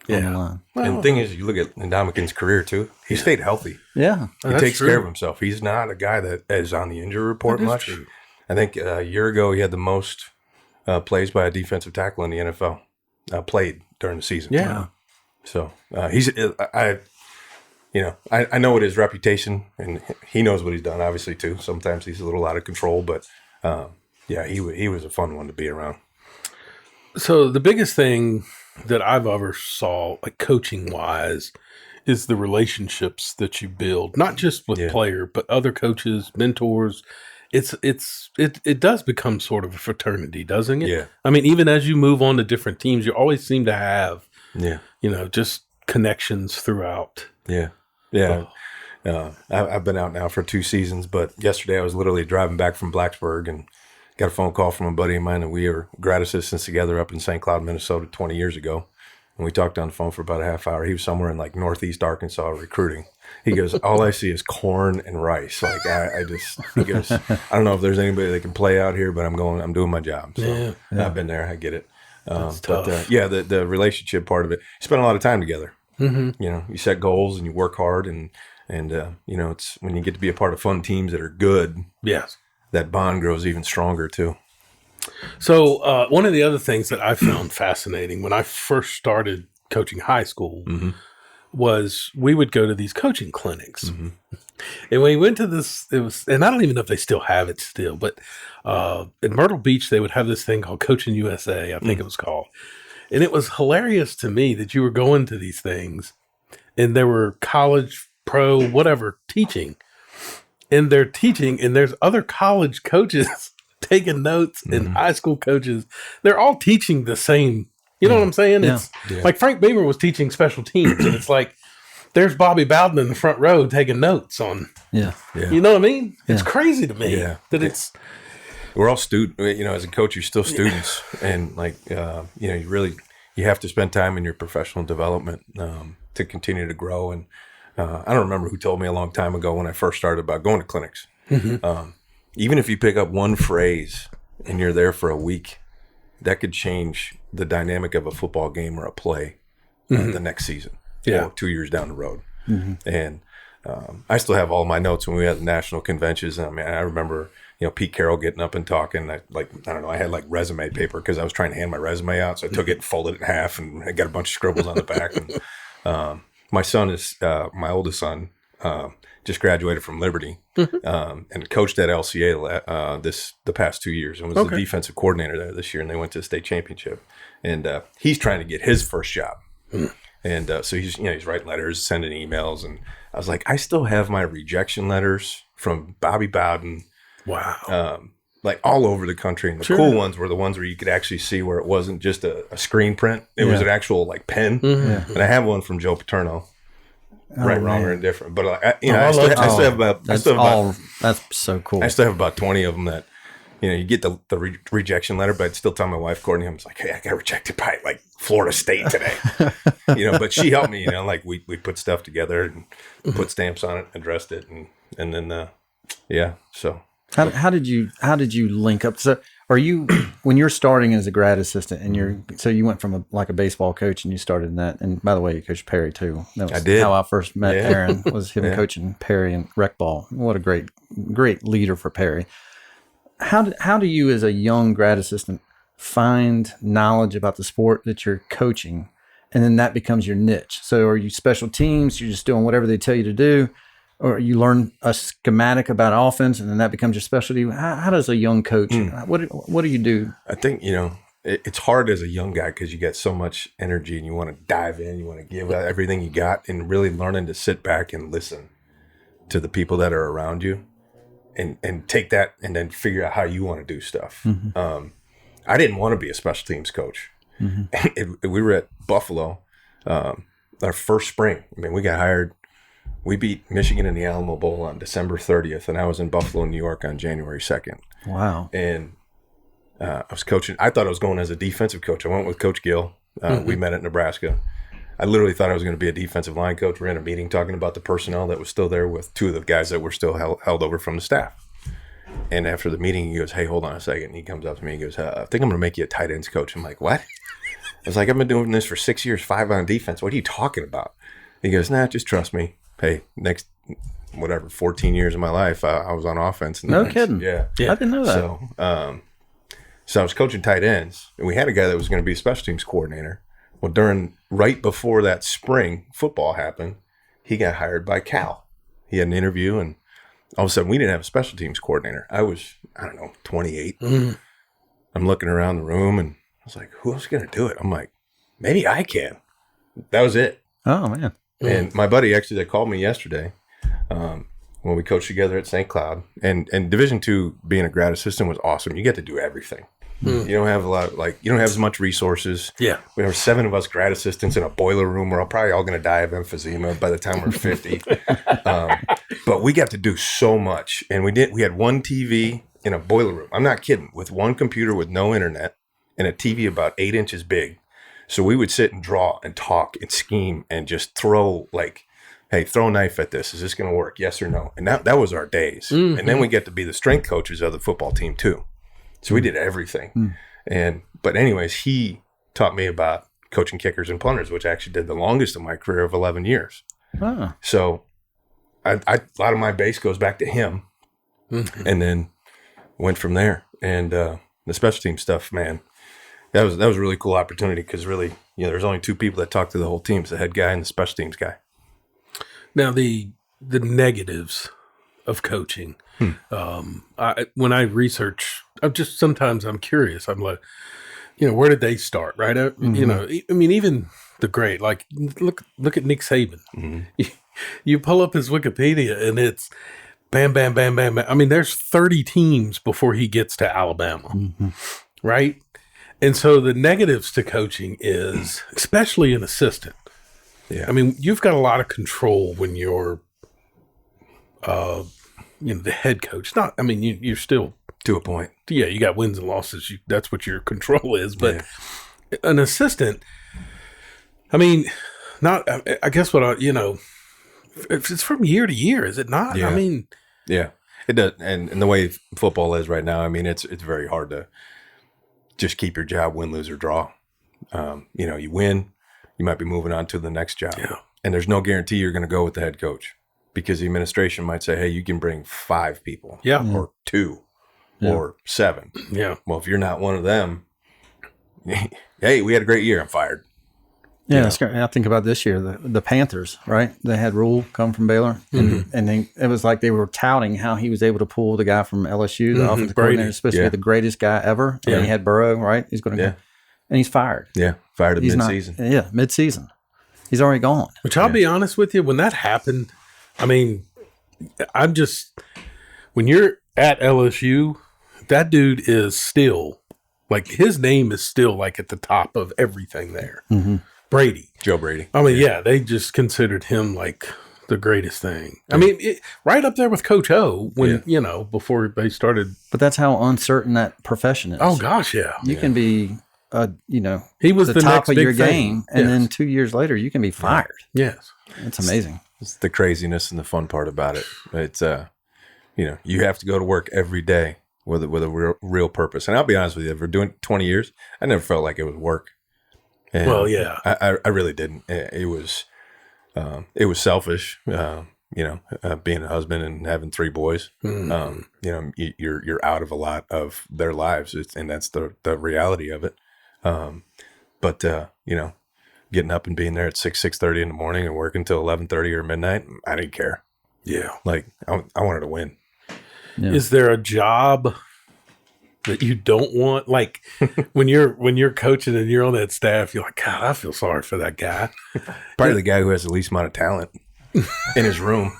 Yeah. And the thing is, you look at Ndamukong's career too, he stayed healthy. Yeah. He takes care of himself. He's not a guy that is on the injury report much. True. I think a year ago he had the most plays by a defensive tackle in the NFL played during the season. Yeah. Wow. So I know what his reputation, and he knows what he's done, obviously, too. Sometimes he's a little out of control, but he was a fun one to be around. So the biggest thing that I've ever saw, like coaching-wise, is the relationships that you build, not just with player, but other coaches, mentors. It does become sort of a fraternity, doesn't it? Yeah. I mean, even as you move on to different teams, you always seem to have, just connections throughout. Yeah. Yeah. I've been out now for 2 seasons, but yesterday I was literally driving back from Blacksburg and got a phone call from a buddy of mine that we were grad assistants together up in St. Cloud, Minnesota 20 years ago. And we talked on the phone for about a half hour. He was somewhere in like Northeast Arkansas recruiting. He goes, all I see is corn and rice. Like he goes, I don't know if there's anybody that can play out here, but I'm doing my job. So I've been there. I get it. Tough. But the relationship part of it, you spend a lot of time together. Mm-hmm. You set goals and you work hard and it's when you get to be a part of fun teams that are good. Yes. That bond grows even stronger too. So one of the other things that I found fascinating when I first started coaching high school was we would go to these coaching clinics. And we went to this, and I don't even know if they still have it still, but in Myrtle Beach, they would have this thing called Coaching USA, I think it was called. And it was hilarious to me that you were going to these things and there were college, pro, whatever, teaching. And they're teaching, and there's other college coaches taking notes and high school coaches. They're all teaching the same. You know what I'm saying? Yeah. It's like Frank Beamer was teaching special teams, and it's like there's Bobby Bowden in the front row taking notes on. Yeah. You know what I mean? It's crazy to me that it's. We're all student. You know, as a coach, you're still students, and like you know, you have to spend time in your professional development to continue to grow. And I don't remember who told me a long time ago when I first started about going to clinics. Even if you pick up one phrase and you're there for a week, that could change the dynamic of a football game or a play the next season, or 2 years down the road. And I still have all my notes when we had the national conventions. I mean, I remember, you know, Pete Carroll getting up and talking. I don't know, I had like resume paper because I was trying to hand my resume out. So I took it and folded it in half, and I got a bunch of scribbles on the back. And my son is, my oldest son, just graduated from Liberty and coached at LCA the past 2 years, and was the defensive coordinator there this year. And they went to the state championship. And he's trying to get his first job. And so he's writing letters, sending emails, and I was like, I still have my rejection letters from Bobby Bowden. Wow. Like all over the country. And the cool ones were the ones where you could actually see where it wasn't just a screen print. It was an actual like pen. And I have one from Joe Paterno. Right, wrong, or indifferent. But I still have about. That's so cool. I still have about 20 of them that, you know, you get the rejection letter, but I'd still tell my wife Courtney, I was like, hey, I got rejected by like Florida State today. You know, but she helped me. You know, like we put stuff together and put stamps on it, addressed it, and then So how did you link up? So are you when you're starting as a grad assistant and so you went from a baseball coach and you started in that, and by the way, you coached Perry too. That was how I first met Aaron, was him coaching Perry and rec ball. What a great leader for Perry. How do you as a young grad assistant find knowledge about the sport that you're coaching, and then that becomes your niche? So are you special teams? You're just doing whatever they tell you to do? Or you learn a schematic about offense, and then that becomes your specialty. How does a young coach? What do you do? I think, you know, it's hard as a young guy because you get so much energy and you want to dive in, you want to give everything you got, and really learning to sit back and listen to the people that are around you, and take that and then figure out how you want to do stuff. I didn't want to be a special teams coach. We were at Buffalo our first spring. I mean, we got hired. We beat Michigan in the Alamo Bowl on December 30th, and I was in Buffalo, New York on January 2nd. Wow. And I was coaching. I thought I was going as a defensive coach. I went with Coach Gill. We met at Nebraska. I literally thought I was going to be a defensive line coach. We're in a meeting talking about the personnel that was still there with two of the guys that were still held over from the staff. And after the meeting, he goes, hey, hold on a second. And he comes up to me and goes, I think I'm going to make you a tight ends coach. I'm like, what? I was like, I've been doing this for 6 years, 5 on defense. What are you talking about? He goes, nah, just trust me. Hey, next, 14 years of my life, I was on offense. No kidding. Yeah. I didn't know that. So I was coaching tight ends, and we had a guy that was going to be a special teams coordinator. Well, right before that spring football happened, he got hired by Cal. He had an interview, and all of a sudden we didn't have a special teams coordinator. I was, 28. I'm looking around the room, and I was like, who else is going to do it? I'm like, maybe I can. That was it. Oh, man. And my buddy actually that called me yesterday when we coached together at St. Cloud, and Division II being a grad assistant was awesome. You get to do everything. You don't have you don't have as much resources. Yeah. We have 7 of us grad assistants in a boiler room. We're probably all going to die of emphysema by the time we're 50. But we got to do so much. And we had one TV in a boiler room. I'm not kidding. With one computer with no internet and a TV about 8 inches big. So we would sit and draw and talk and scheme and just throw hey, throw a knife at this. Is this going to work? Yes or no? And that was our days. And then we get to be the strength coaches of the football team too. So we did everything. But anyways, he taught me about coaching kickers and punters, which I actually did the longest of my career of 11 years. So a lot of my base goes back to him, and then went from there. And the special team stuff, man, that was a really cool opportunity because really, there's only two people that talk to the whole team: it's the head guy and the special teams guy. Now the negatives of coaching. When I research, sometimes I'm curious. I'm like, where did they start? Right? Even the great, like look at Nick Saban. Mm-hmm. You pull up his Wikipedia and it's bam, bam, bam, bam, bam. I mean, there's 30 teams before he gets to Alabama, right? And so the negatives to coaching is, especially an assistant. Yeah. I mean, you've got a lot of control when you're, the head coach. You're still to a point. Yeah, you got wins and losses. That's what your control is. But an assistant, I guess it's from year to year, is it not? Yeah. Yeah, it does. And the way football is right now, it's very hard to just keep your job, win, lose, or draw. You win, you might be moving on to the next job. Yeah. And there's no guarantee you're going to go with the head coach because the administration might say, hey, you can bring 5 people. Yeah. Or 2 or 7. Yeah. Well, if you're not one of them, hey, we had a great year, I'm fired. Yeah, that's great. I think about this year, the Panthers, right? They had Rule come from Baylor, and it was like they were touting how he was able to pull the guy from LSU, the offensive coordinator, supposed to be the greatest guy ever. And then he had Burrow, right? He's going to go, and he's fired. Yeah, fired at mid-season. Mid-season. He's already gone. Which I'll be honest with you, when that happened, when you're at LSU, that dude is still, his name is still, at the top of everything there. Mm-hmm. Brady. Joe Brady. They just considered him the greatest thing. Right up there with Coach O when, before they started. But that's how uncertain that profession is. Oh, gosh, yeah. You can be, he was the top next of big your thing. Game, and then 2 years later, you can be fired. Yes. It's amazing. It's the craziness and the fun part about it. It's, you have to go to work every day with a real purpose. And I'll be honest with you, if we're doing 20 years, I never felt like it was work. And I really didn't. It was selfish, being a husband and having 3 boys. You're out of a lot of their lives, and that's the reality of it. But getting up and being there at 6:30 in the morning and working till 11:30 or midnight, I didn't care. Yeah, I wanted to win. Yeah. Is there a job that you don't want? When you're coaching and you're on that staff, you're like, God, I feel sorry for that guy. Probably the guy who has the least amount of talent in his room.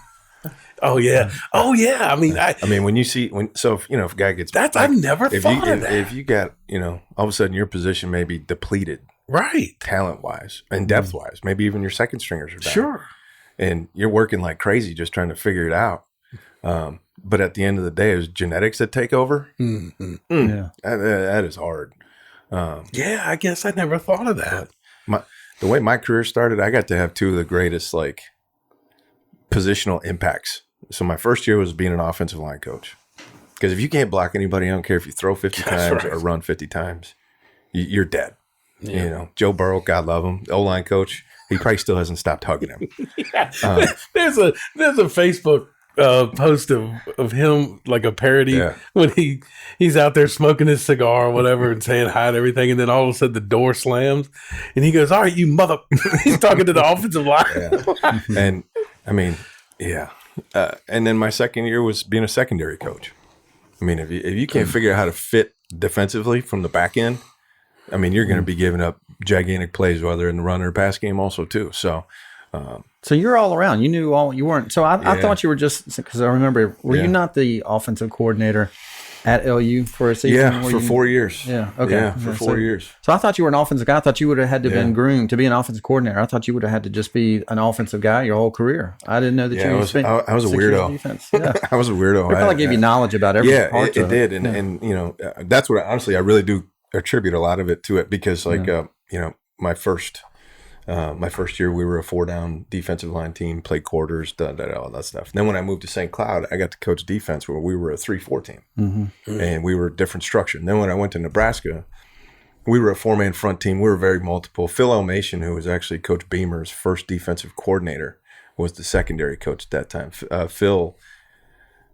Oh yeah. When if a guy gets I've never thought of that. If you got all of a sudden your position may be depleted, right? Talent wise and depth wise, maybe even your second stringers are down. Sure. And you're working like crazy just trying to figure it out. But at the end of the day, it was genetics that take over. Mm-hmm. Yeah, that is hard. I guess I never thought of that. The way my career started, I got to have 2 of the greatest positional impacts. So my first year was being an offensive line coach. Because if you can't block anybody, I don't care if you throw 50 times or run 50 times, you're dead. Yeah. Joe Burrow, God love him, O-line coach, he probably still hasn't stopped hugging him. There's a Facebook post of him, a parody when he's out there smoking his cigar or whatever and saying hi to everything, and then all of a sudden the door slams and he goes, all right, you mother. He's talking to the offensive line. And and then my second year was being a secondary coach. If you can't figure out how to fit defensively from the back end, you're going to be giving up gigantic plays, whether in the run or pass game also too. So you're all around. You knew all. You weren't. So I thought you were just, because I remember. Were you not the offensive coordinator at LU for a season? Yeah, for 4 years. Yeah. Okay. Yeah, for 4 years. So I thought you were an offensive guy. I thought you would have had to have been groomed to be an offensive coordinator. I thought you would have had to just be an offensive guy your whole career. I didn't know that you spent. I was a weirdo. Yeah. I was a weirdo. It felt like gave you knowledge about every part of it. It did, and that's what I really do attribute a lot of it to it because my first year we were a 4-down defensive line team, played quarters, all that stuff. And then when I moved to St. Cloud, I got to coach defense where we were a 3-4 team, and we were a different structure. And then when I went to Nebraska, we were a 4-man front team. We were very multiple. Phil L.H, who was actually Coach Beamer's first defensive coordinator, was the secondary coach at that time. Phil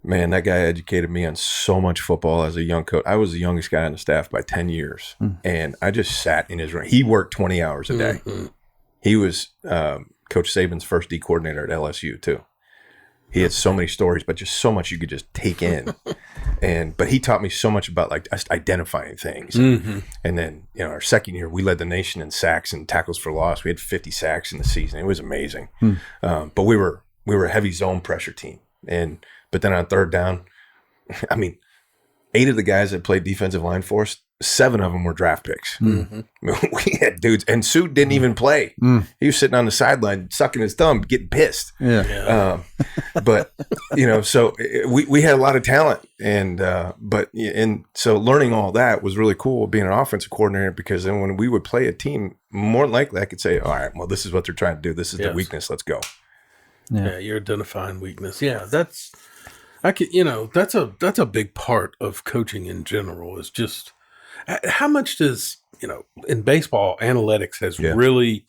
man, that guy educated me on so much football as a young coach. I was the youngest guy on the staff by 10 years. And I just sat in his room. He worked 20 hours a day. He was Coach Saban's first D coordinator at LSU too. He had so many stories, but just so much you could just take in. But he taught me so much about like just identifying things. And then, our second year, we led the nation in sacks and tackles for loss. We had 50 sacks in the season. It was amazing. But we were a heavy zone pressure team. But then on third down, 8 of the guys that played defensive line for us, 7 of them were draft picks. We had dudes, and Sue didn't even play. He was sitting on the sideline, sucking his thumb, getting pissed. But so we had a lot of talent, and so learning all that was really cool. Being an offensive coordinator, because then when we would play a team, more than likely I could say, all right, well, this is what they're trying to do. This is the weakness. Let's go. Yeah, you're identifying weakness. Yeah, that's a big part of coaching in general. Is just how much does in baseball analytics has really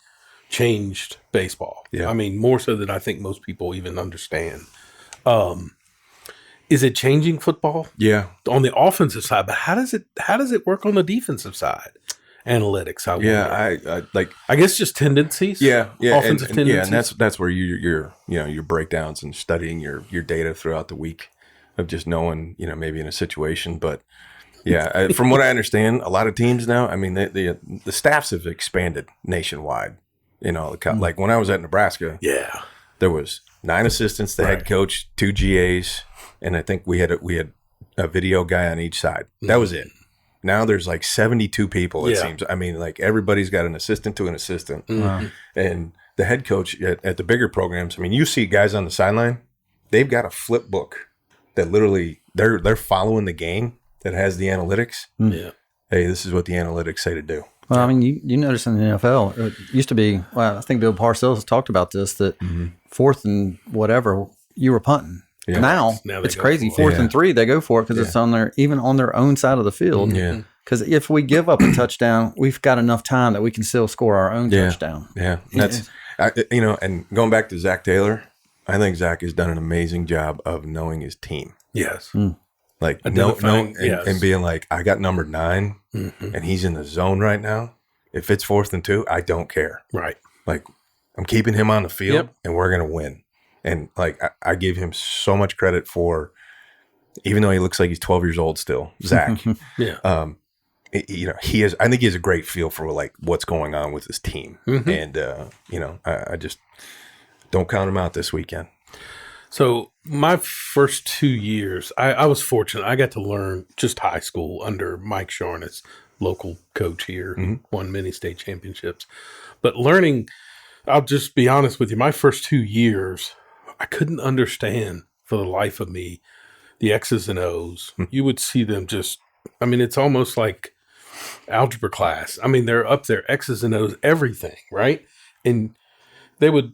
changed baseball. Yeah. More so than I think most people even understand. Is it changing football? Yeah, on the offensive side, but how does it work on the defensive side? Analytics, I guess just tendencies. Offensive tendencies. Yeah, and that's where your breakdowns and studying your data throughout the week of just knowing maybe in a situation. But from what I understand, a lot of teams now, the staffs have expanded nationwide. Like when I was at Nebraska, there was 9 assistants, the head coach, 2 GAs, and I think we had a video guy on each side. That was it. Now there's like 72 people, it seems. Like everybody's got an assistant to an assistant. And the head coach at the bigger programs, you see guys on the sideline, they've got a flip book that literally they're following the game that has the analytics. Hey, this is what the analytics say to do. Well, you notice in the NFL, it used to be, I think Bill Parcells talked about this, that 4th and whatever, you were punting. Yeah. Now it's crazy. 4th and 3, they go for it because it's on their own side of the field. Yeah. Because if we give up a touchdown, we've got enough time that we can still score our own touchdown. Yeah. That's and going back to Zach Taylor, I think Zach has done an amazing job of knowing his team. Yes. Like and being like, I got number 9 and he's in the zone right now. If it's 4th and 2, I don't care. Right. Like I'm keeping him on the field and we're gonna win. And like I give him so much credit for, even though he looks like he's 12 years old still, Zach. He has. I think he has a great feel for like what's going on with his team, and I just don't count him out this weekend. So my first 2 years, I was fortunate. I got to learn just high school under Mike Sharness, local coach here, won many state championships. But learning, I'll just be honest with you, my first 2 years, I couldn't understand for the life of me the X's and O's. You would see them just, it's almost like algebra class. They're up there, X's and O's, everything, right? And they would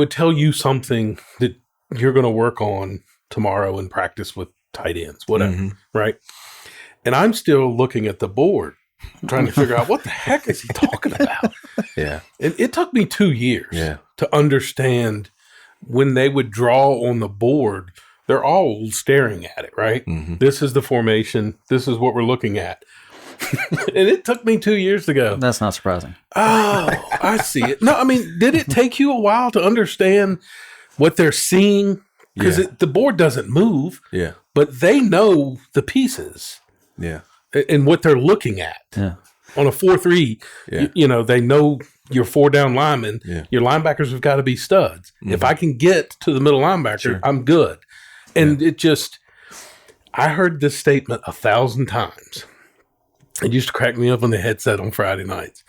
tell you something that you're going to work on tomorrow in practice with tight ends, whatever, right? And I'm still looking at the board, trying to figure out what the heck is he talking about? Yeah. And it took me 2 years to understand. When they would draw on the board, they're all staring at it, right? This is the formation. This is what we're looking at. And it took me 2 years to go. That's not surprising. Oh, I see it. No, did it take you a while to understand what they're seeing? Because the board doesn't move. Yeah. But they know the pieces. Yeah. And what they're looking at. Yeah. On a 4-3, they know your 4 down linemen, your linebackers have got to be studs. If I can get to the middle linebacker, I'm good. And I heard this statement 1,000 times. It used to crack me up on the headset on Friday nights.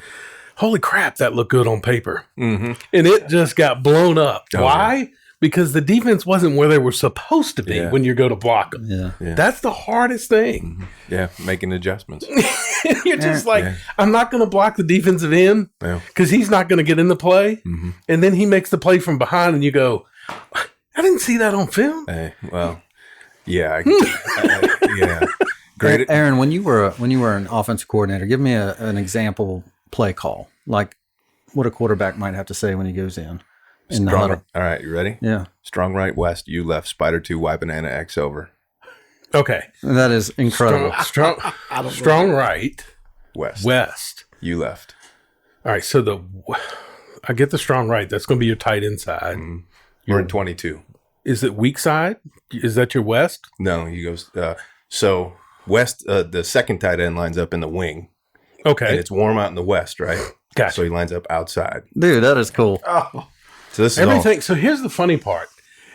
Holy crap, that looked good on paper. And it just got blown up. Why? Because the defense wasn't where they were supposed to be when you go to block them. Yeah. That's the hardest thing. Yeah, making adjustments. You're just I'm not going to block the defensive end because he's not going to get in the play. And then he makes the play from behind and you go, I didn't see that on film. Hey, well, yeah. Great. Aaron, when you were an offensive coordinator, give me an example play call, like what a quarterback might have to say when he goes in. in the Strong. huddle. All right, you ready? Yeah. Strong right, west, you left, spider 2, Y banana, X over. Okay. That is incredible. Strong right, West. You left. All right. So I get the strong right. That's going to be your tight end side. Mm-hmm. You're in 22. Is it weak side? Is that your west? No, he goes. So west, the second tight end lines up in the wing. Okay. And it's warm out in the west, right? Gotcha. So he lines up outside. Dude, that is cool. Oh, So this is everything. So here's the funny part: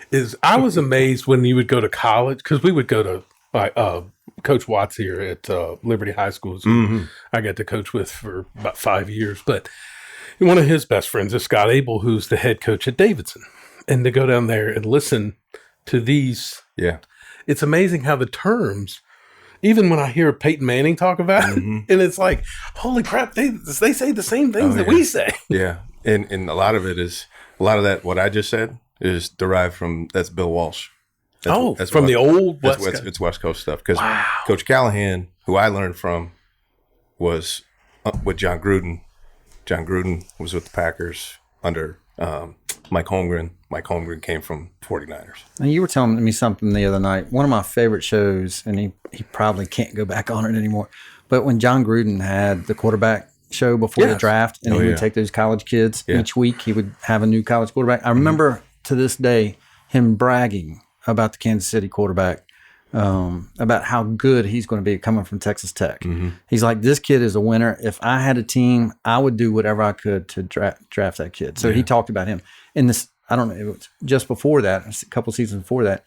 is I was amazed when you would go to college, because we would go to Coach Watts here at Liberty High School. I got to coach with for about 5 years, but one of his best friends is Scott Abel, who's the head coach at Davidson, and to go down there and listen to these, it's amazing how the terms. Even when I hear Peyton Manning talk about it, and it's like, holy crap, they say the same things that we say. Yeah. And a lot of that, what I just said, is derived from, that's Bill Walsh. That's from the old West Coast. It's West Coast stuff. Because Coach Callahan, who I learned from, was with John Gruden. John Gruden was with the Packers under Mike Holmgren. Mike Holmgren came from 49ers. And you were telling me something the other night. One of my favorite shows, and he probably can't go back on it anymore, but when John Gruden had the quarterback show before the draft, and he would take those college kids each week, he would have a new college quarterback. I remember to this day him bragging about the Kansas City quarterback, about how good he's going to be coming from Texas Tech. He's like, this kid is a winner. If I had a team, I would do whatever I could to draft that kid. So he talked about him. In this, I don't know, it was just before that, a couple seasons before that,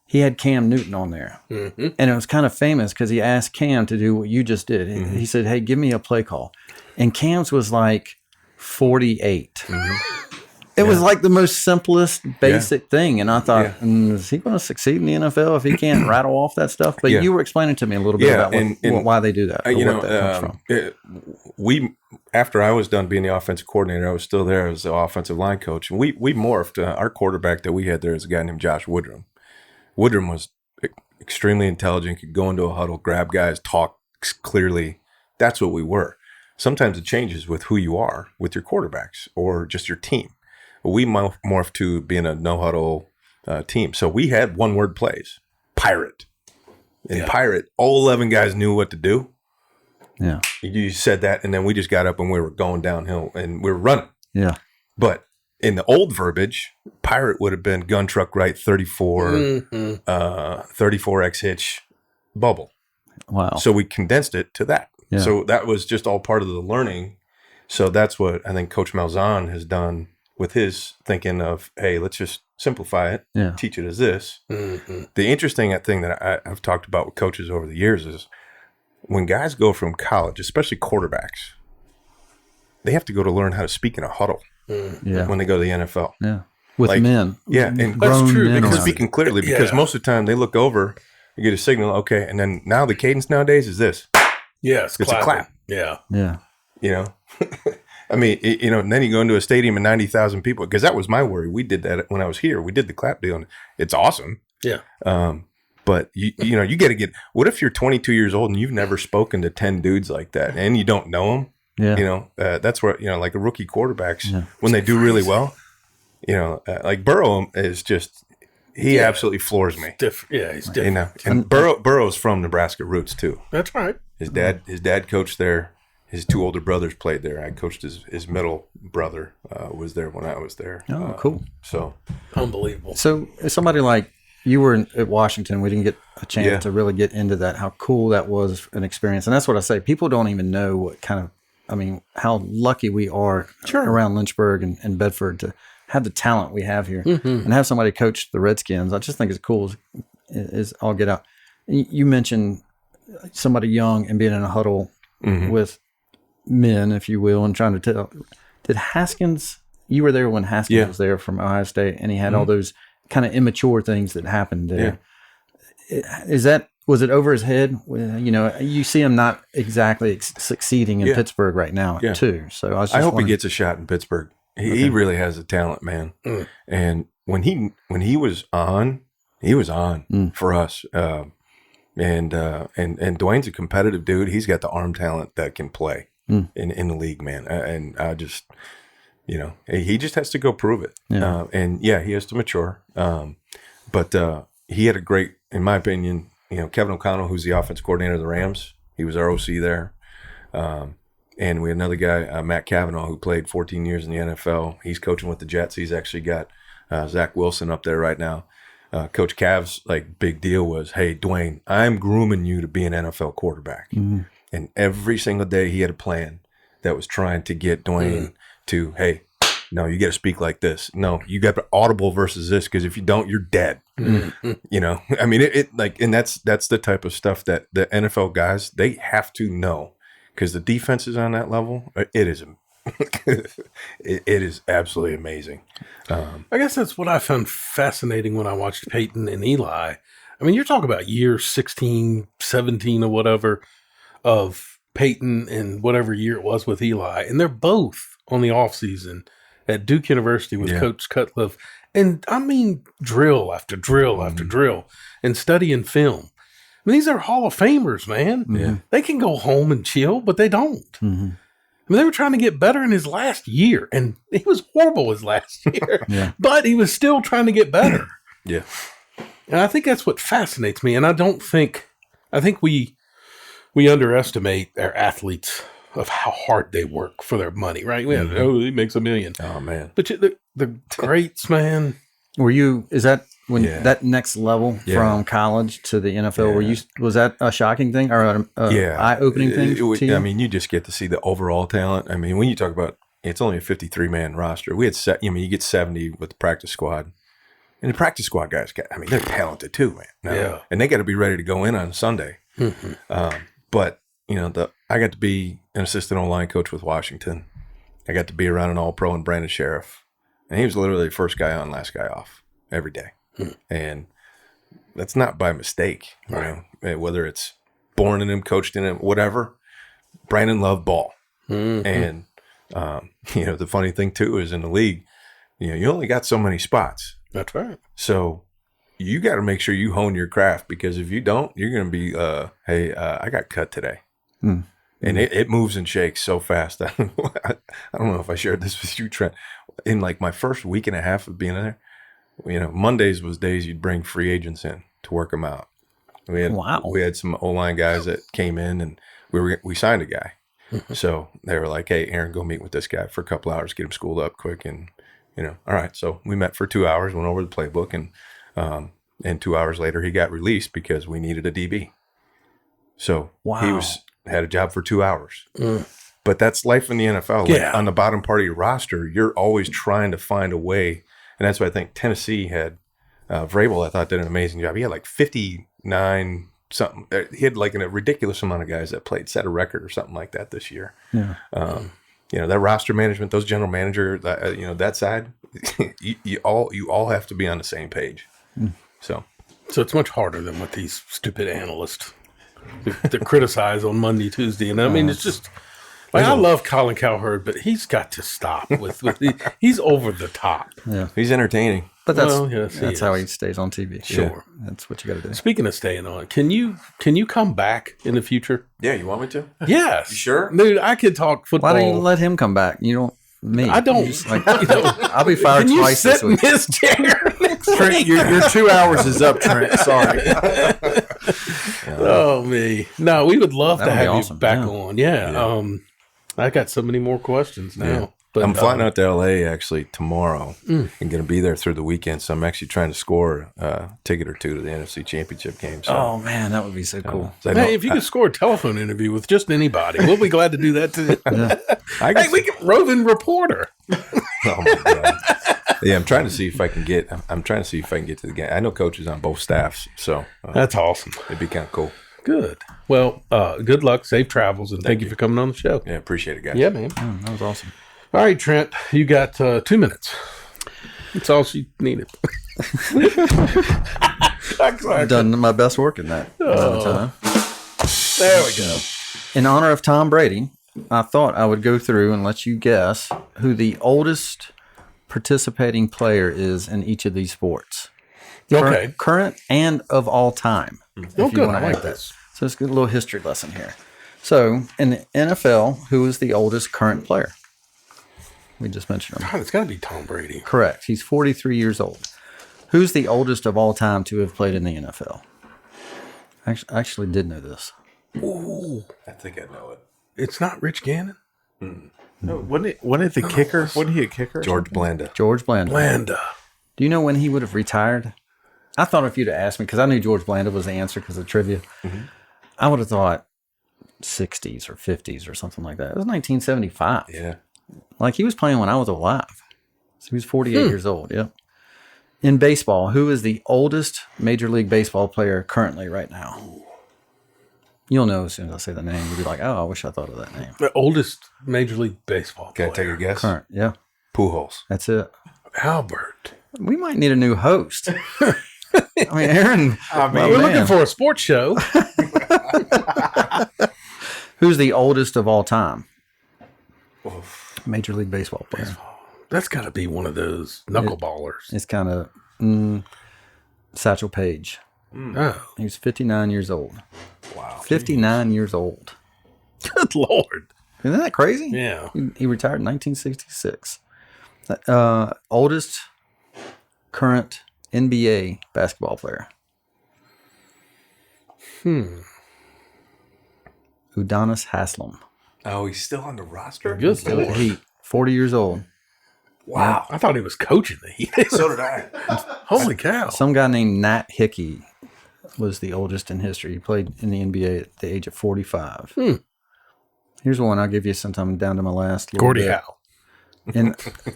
he had Cam Newton on there. And it was kind of famous because he asked Cam to do what you just did. He said, hey, give me a play call. And Cam's was like 48. It was like the most simplest, basic thing. And I thought, is he going to succeed in the NFL if he can't rattle off that stuff? But you were explaining to me a little bit about why they do that. That comes from. After I was done being the offensive coordinator, I was still there as the offensive line coach. And we morphed. Our quarterback that we had there is a guy named Josh Woodrum. Woodrum was extremely intelligent, could go into a huddle, grab guys, talk clearly. That's what we were. Sometimes it changes with who you are with your quarterbacks or just your team. We morphed to being a no-huddle team. So we had one-word plays, pirate. And pirate, all 11 guys knew what to do. Yeah. You said that, and then we just got up and we were going downhill, and we were running. Yeah. But in the old verbiage, pirate would have been gun truck right 34, 34X hitch bubble. Wow. So we condensed it to that. Yeah. So that was just all part of the learning. So that's what I think Coach Malzahn has done with his thinking of, hey, let's just simplify it, teach it as this. The interesting thing that I've talked about with coaches over the years is when guys go from college, especially quarterbacks, they have to go to learn how to speak in a huddle when they go to the NFL. Yeah. With men. Yeah. And that's true. Because speaking clearly, because most of the time they look over, you get a signal, okay, and then now the cadence nowadays is this. Yes. It's a clap. Yeah. Yeah. You know? I mean, and then you go into a stadium of 90,000 people, because that was my worry. We did that when I was here. We did the clap deal, and it's awesome. Yeah. But, you got to get – what if you're 22 years old and you've never spoken to 10 dudes like that and you don't know them? Yeah. That's where, like a rookie quarterbacks, when they do really well, like Burrow is just – he absolutely floors me. He's different. And Burrow's from Nebraska roots too. That's right. His dad coached there. His two older brothers played there. I coached his middle brother was there when I was there. Oh, cool. So unbelievable. So as somebody like you were at Washington, we didn't get a chance to really get into that, how cool that was an experience. And that's what I say. People don't even know what how lucky we are around Lynchburg and Bedford to have the talent we have here and have somebody coach the Redskins. I just think it's cool as all get out. You mentioned somebody young and being in a huddle with men, if you will, and trying to tell. Did Haskins, you were there when Haskins was there from Ohio State, and he had all those kind of immature things that happened there. Was it over his head? You see him not exactly succeeding in Pittsburgh right now too. So I hope he gets a shot in Pittsburgh. He really has a talent, man. And when he was on, for us. And Dwayne's a competitive dude. He's got the arm talent that can play in the league, man. And he just has to go prove it. Yeah. And yeah, he has to mature. But he had a great, in my opinion, Kevin O'Connell, who's the offense coordinator of the Rams. He was our OC there. And we had another guy, Matt Cavanaugh, who played 14 years in the NFL. He's coaching with the Jets. He's actually got Zach Wilson up there right now. Coach Cav's big deal was, hey, Dwayne, I'm grooming you to be an NFL quarterback. Mm-hmm. And every single day he had a plan that was trying to get Dwayne to, hey, no, you got to speak like this. No, you got audible versus this, because if you don't, you're dead. Mm-hmm. I mean, and that's the type of stuff that the NFL guys, they have to know, because the defenses on that level, it is it is absolutely amazing. I guess that's what I found fascinating when I watched Peyton and Eli. I mean, you're talking about year 16, 17 or whatever of Peyton and whatever year it was with Eli. And they're both on the off season at Duke University with Coach Cutcliffe. And I mean, drill after drill after drill, and studying film. I mean, these are Hall of Famers, man. Yeah. They can go home and chill, but they don't. Mm-hmm. I mean, they were trying to get better in his last year, and he was horrible his last year, but he was still trying to get better. Yeah. And I think that's what fascinates me. And I think we underestimate our athletes of how hard they work for their money, right? He makes $1 million. Oh, man. But the greats, man. Is that when that next level from college to the NFL, was that a shocking thing or an eye-opening thing to you? I mean, you just get to see the overall talent. I mean, when you talk about, it's only a 53-man roster. We had, you get 70 with the practice squad. And the practice squad guys, they're talented too, man. And they got to be ready to go in on Sunday. Mm-hmm. But, I got to be an assistant O-line coach with Washington. I got to be around an all-pro and Brandon Sheriff. And he was literally the first guy on, last guy off every day. Mm-hmm. And that's not by mistake, whether it's born in him, coached in him, whatever. Brandon loved ball. Mm-hmm. And, the funny thing, too, is in the league, you only got so many spots. That's right. So you got to make sure you hone your craft, because if you don't, you're going to be, I got cut today. Mm. And it moves and shakes so fast. I don't know if I shared this with you, Trent. In my first week and a half of being there, Mondays was days you'd bring free agents in to work them out. We had some O-line guys that came in, and we signed a guy. So they were like, hey, Aaron, go meet with this guy for a couple hours, get him schooled up quick. And, all right. So we met for 2 hours, went over the playbook, and 2 hours later he got released because we needed a DB. So he had a job for 2 hours. But that's life in the NFL. On the bottom part of your roster, you're always trying to find a way. And that's why I think Tennessee had Vrabel, I thought, did an amazing job. He had 59 something. He had a ridiculous amount of guys that played, set a record or something like that this year. Yeah. That roster management, those general manager, that side, you all have to be on the same page. So it's much harder than what these stupid analysts they criticize on Monday, Tuesday. And I mean, it's just, I love Colin Cowherd, but he's got to stop with he's over the top. Yeah. He's entertaining. But that's how he stays on TV. Sure. That's what you got to do. Speaking of staying on, can you come back in the future? Yeah, you want me to? Yes. You sure? Dude, I could talk football. Why don't you let him come back? You don't, me. I don't. I'll be fired twice this week. Can you sit in his chair? Trent, your 2 hours is up, Trent. Sorry. Oh, me. No, we would love to have you back on. Yeah. I got so many more questions now. Yeah. But I'm flying out to L.A. actually tomorrow and going to be there through the weekend. So I'm actually trying to score a ticket or two to the NFC Championship game. So, oh, man, that would be so cool. Hey, if you could score a telephone interview with just anybody, we'll be glad to do that too. Hey, we can roving reporter. Oh, my God. Yeah, I'm trying to see if I can get to the game. I know coaches on both staffs. So that's awesome. It'd be kind of cool. Good. Well, good luck, safe travels, and thank you for coming on the show. Yeah, appreciate it, guys. Yeah, man. Oh, that was awesome. All right, Trent, you got 2 minutes. That's all she needed. I've done my best work in that amount of time. There we go. In honor of Tom Brady, I thought I would go through and let you guess who the oldest participating player is in each of these sports. Okay. Current and of all time. Oh, good. I like this. So it's a little history lesson here. So in the NFL, who is the oldest current player? We just mentioned him. God, it's got to be Tom Brady. Correct. He's 43 years old. Who's the oldest of all time to have played in the NFL? I actually did know this. Ooh. I think I know it. It's not Rich Gannon? No, wasn't it the kicker? Wasn't he a kicker? George Blanda. George Blanda. Blanda. Do you know when he would have retired? I thought if you'd have asked me, because I knew George Blanda was the answer because of trivia, I would have thought 60s or 50s or something like that. It was 1975. Yeah. Like he was playing when I was alive. So he was 48 years old. Yep. In baseball, who is the oldest Major League Baseball player currently right now? You'll know as soon as I say the name. You'll be like, oh, I wish I thought of that name. The oldest Major League Baseball Can player. I take a guess? Current, yeah. Pujols. That's it. Albert. We might need a new host. I mean, Aaron. We're looking for a sports show. Who's the oldest of all time? Major League Baseball player. That's got to be one of those knuckleballers. It's kind of Satchel Paige. Oh, He was 59 years old. Wow. 59 years old. good Lord. Isn't that crazy? Yeah. He retired in 1966. Oldest current NBA basketball player. Udonis Haslem. Oh, he's still on the roster? Good Still at the Lord. Heat. 40 years old. Wow. I thought he was coaching the Heat. So did I. Holy cow. Some guy named Nat Hickey was the oldest in history. He played in the NBA at the age of 45. Here's one I'll give you sometime down to my last little Gordie bit. Howe. And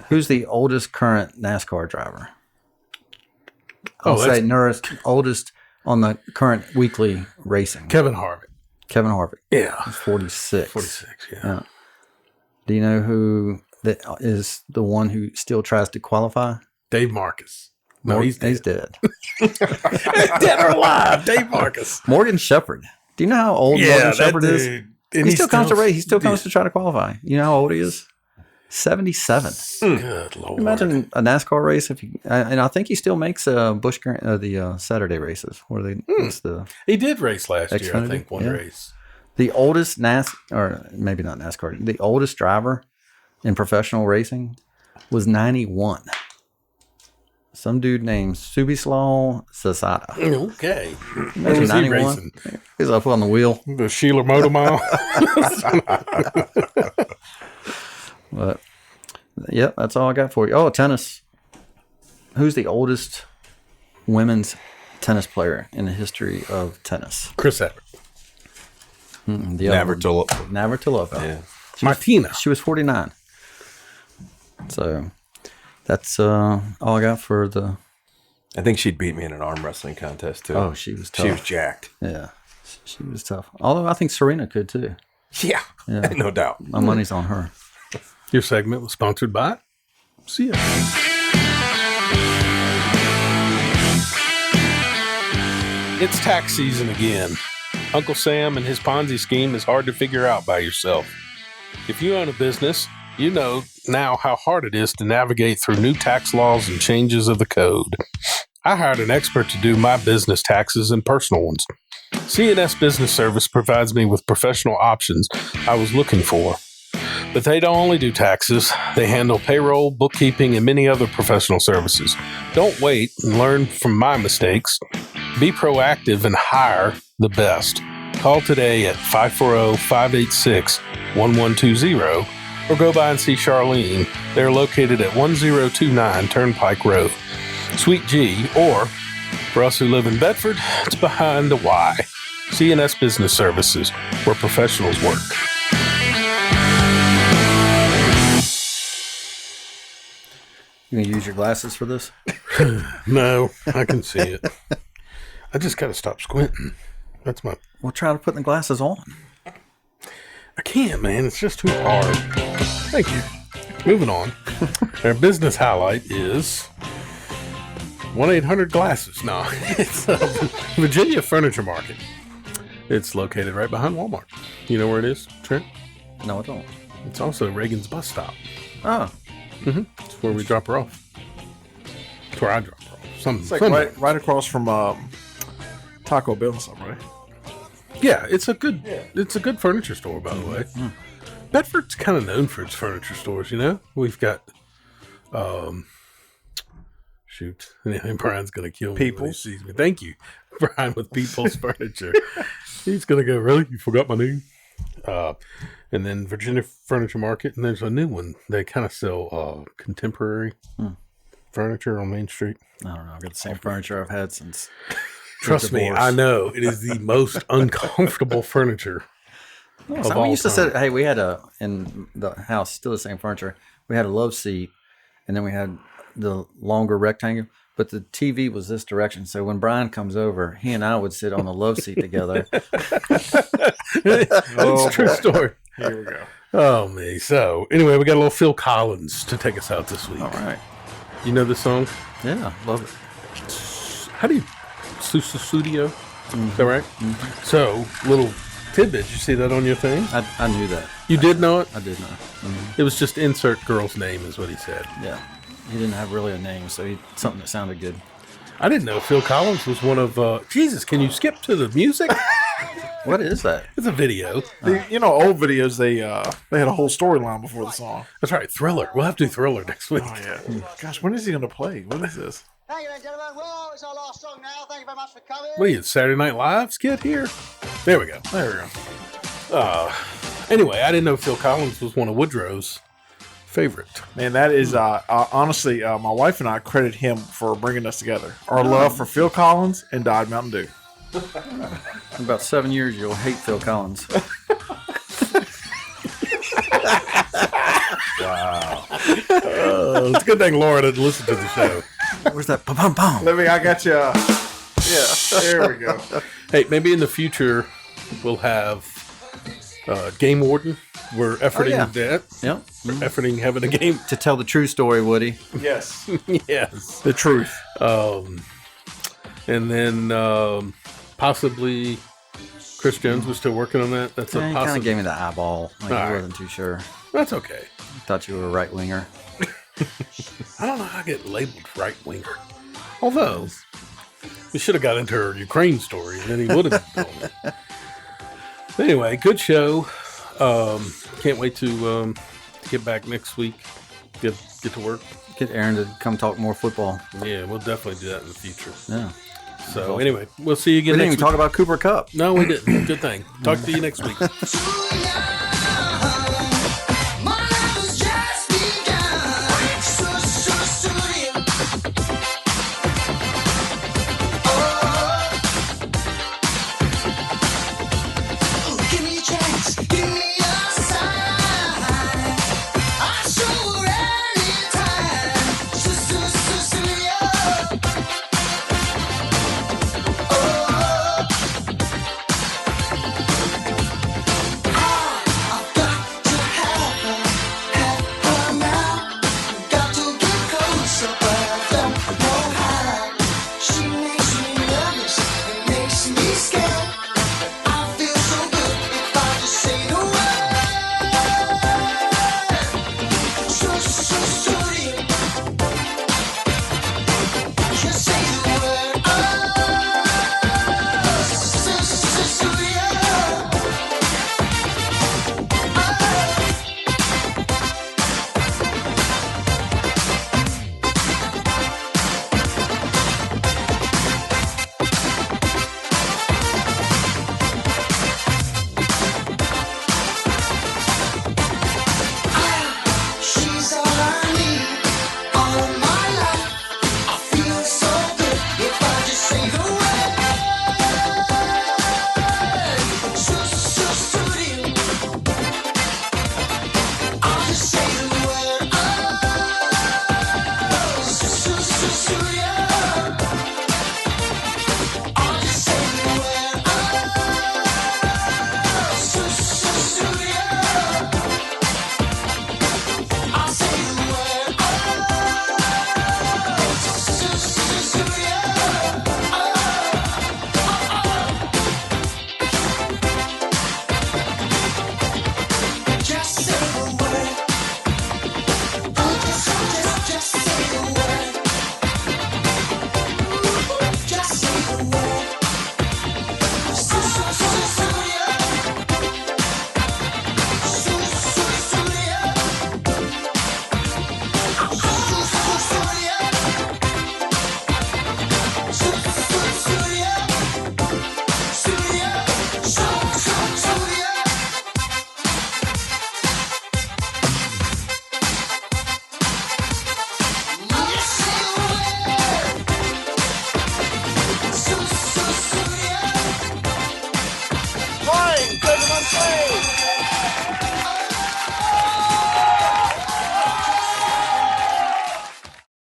who's the oldest current NASCAR driver? I'll that's- say oldest on the current weekly racing. Kevin Harvick. Kevin Harvick. Yeah. He's 46. 46, yeah. Yeah. Do you know who that is the one who still tries to qualify? Dave Marcus. No, he's dead. He's dead. Dead or alive. Dave Marcus. Morgan Shepherd. Do you know how old Morgan Shepherd is? And He still comes to race. He still comes to try to qualify. You know how old he is? 77. Good Lord. Imagine a NASCAR race if you, and I think he still makes the Saturday races where they it's the He did race last year, I Xfinity, think, one yeah. race. the oldest or maybe not NASCAR, the oldest driver in professional racing was 91. Some dude named Subislaw Sasada. Okay. Imagine Where was he 91. racing? He's up on the wheel. The Sheila Motor Mile. But yep, that's all I got for you. Oh, tennis. Who's the oldest women's tennis player in the history of tennis? Chris Everett. Navratilova. Yeah. Martina. She was 49. So that's all I got for the. I think she'd beat me in an arm wrestling contest, too. Oh, she was tough. She was jacked. Yeah, she was tough. Although I think Serena could too. Yeah. No doubt. My money's on her. Your segment was sponsored by See ya. It's tax season again. Uncle Sam and his Ponzi scheme is hard to figure out by yourself. If you own a business, you know now how hard it is to navigate through new tax laws and changes of the code. I hired an expert to do my business taxes and personal ones. C&S Business Service provides me with professional options I was looking for. But they don't only do taxes, they handle payroll, bookkeeping, and many other professional services. Don't wait and learn from my mistakes. Be proactive and hire the best. Call today at 540-586-1120 or go by and see Charlene. They're located at 1029 Turnpike Road, Suite G, or for us who live in Bedford, it's behind the Y. C&S Business Services, where professionals work. You gonna use your glasses for this? No, I can see it. I just got to stop squinting. That's my... We'll try to put the glasses on. I can't, man. It's just too hard. Thank you. Moving on. Our business highlight is 1-800-GLASSES. No, it's Virginia Furniture Market. It's located right behind Walmart. You know where it is, Trent? No, I don't. It's also Reagan's bus stop. Oh, It's where we drop her off. It's where I drop her off. It's like right across from Taco Bell or something, right? Yeah, it's a good furniture store, by the way. Bedford's kind of known for its furniture stores, you know? We've got, shoot, Brian's going to kill me when he sees me. Thank you, Brian, with People's Furniture. He's going to go, really? You forgot my name? And then Virginia Furniture Market, and there's a new one. They kind of sell contemporary furniture on Main Street. I don't know. I've got the same furniture I've had since. Trust me, I know. It is the most uncomfortable furniture. So we used to say, hey, we had in the house, still the same furniture. We had a love seat, and then we had the longer rectangle, but the TV was this direction. So when Brian comes over, he and I would sit on the love seat together. That's a true story. Here we go. Oh, me. So anyway, we got a little Phil Collins to take us out this week. All right. You know this song? Yeah, love it. How do you... Studio? Is that right? Mm-hmm. So, little tidbit. You see that on your thing? I knew that. You did know it? I did know. It was just insert girl's name is what he said. Yeah. He didn't have really a name, so something that sounded good. I didn't know Phil Collins was one of... Jesus, can you skip to the music? What is that? It's a video. Old videos, they had a whole storyline before the song. That's right, Thriller. We'll have to do Thriller next week. Oh, yeah. Gosh, when is he going to play? What is this? Thank you, gentlemen. Well, it's our last song now. Thank you very much for coming. What are you, Saturday Night Live skit here? There we go. Anyway, I didn't know Phil Collins was one of Woodrow's favorite. Man, that is honestly, my wife and I credit him for bringing us together. Our love for Phil Collins and Diet Mountain Dew. In about 7 years, you'll hate Phil Collins. Wow. It's a good thing Laura didn't listen to the show. Where's that? Pum-pum-pum. Let me, I got you. Yeah, there we go. Hey, maybe in the future we'll have Game Warden. We're efforting that. Yep. Efforting having a game. To tell the true story, Woody. Yes. Yes. The truth. And then possibly Chris Jones was still working on that. That's He a kind possible. of gave me the eyeball. I wasn't too sure. That's okay. Thought you were a right winger. I don't know how I get labeled right winger. Although, we should have got into her Ukraine story, and then he would have told me. Anyway, good show. Can't wait to get back next week. Get to work. Get Aaron to come talk more football. Yeah, we'll definitely do that in the future. Yeah. So anyway, we'll see you again We didn't next even week. talk about Cooper Kupp. No, we didn't. Good thing. Talk to you next week. Legacy.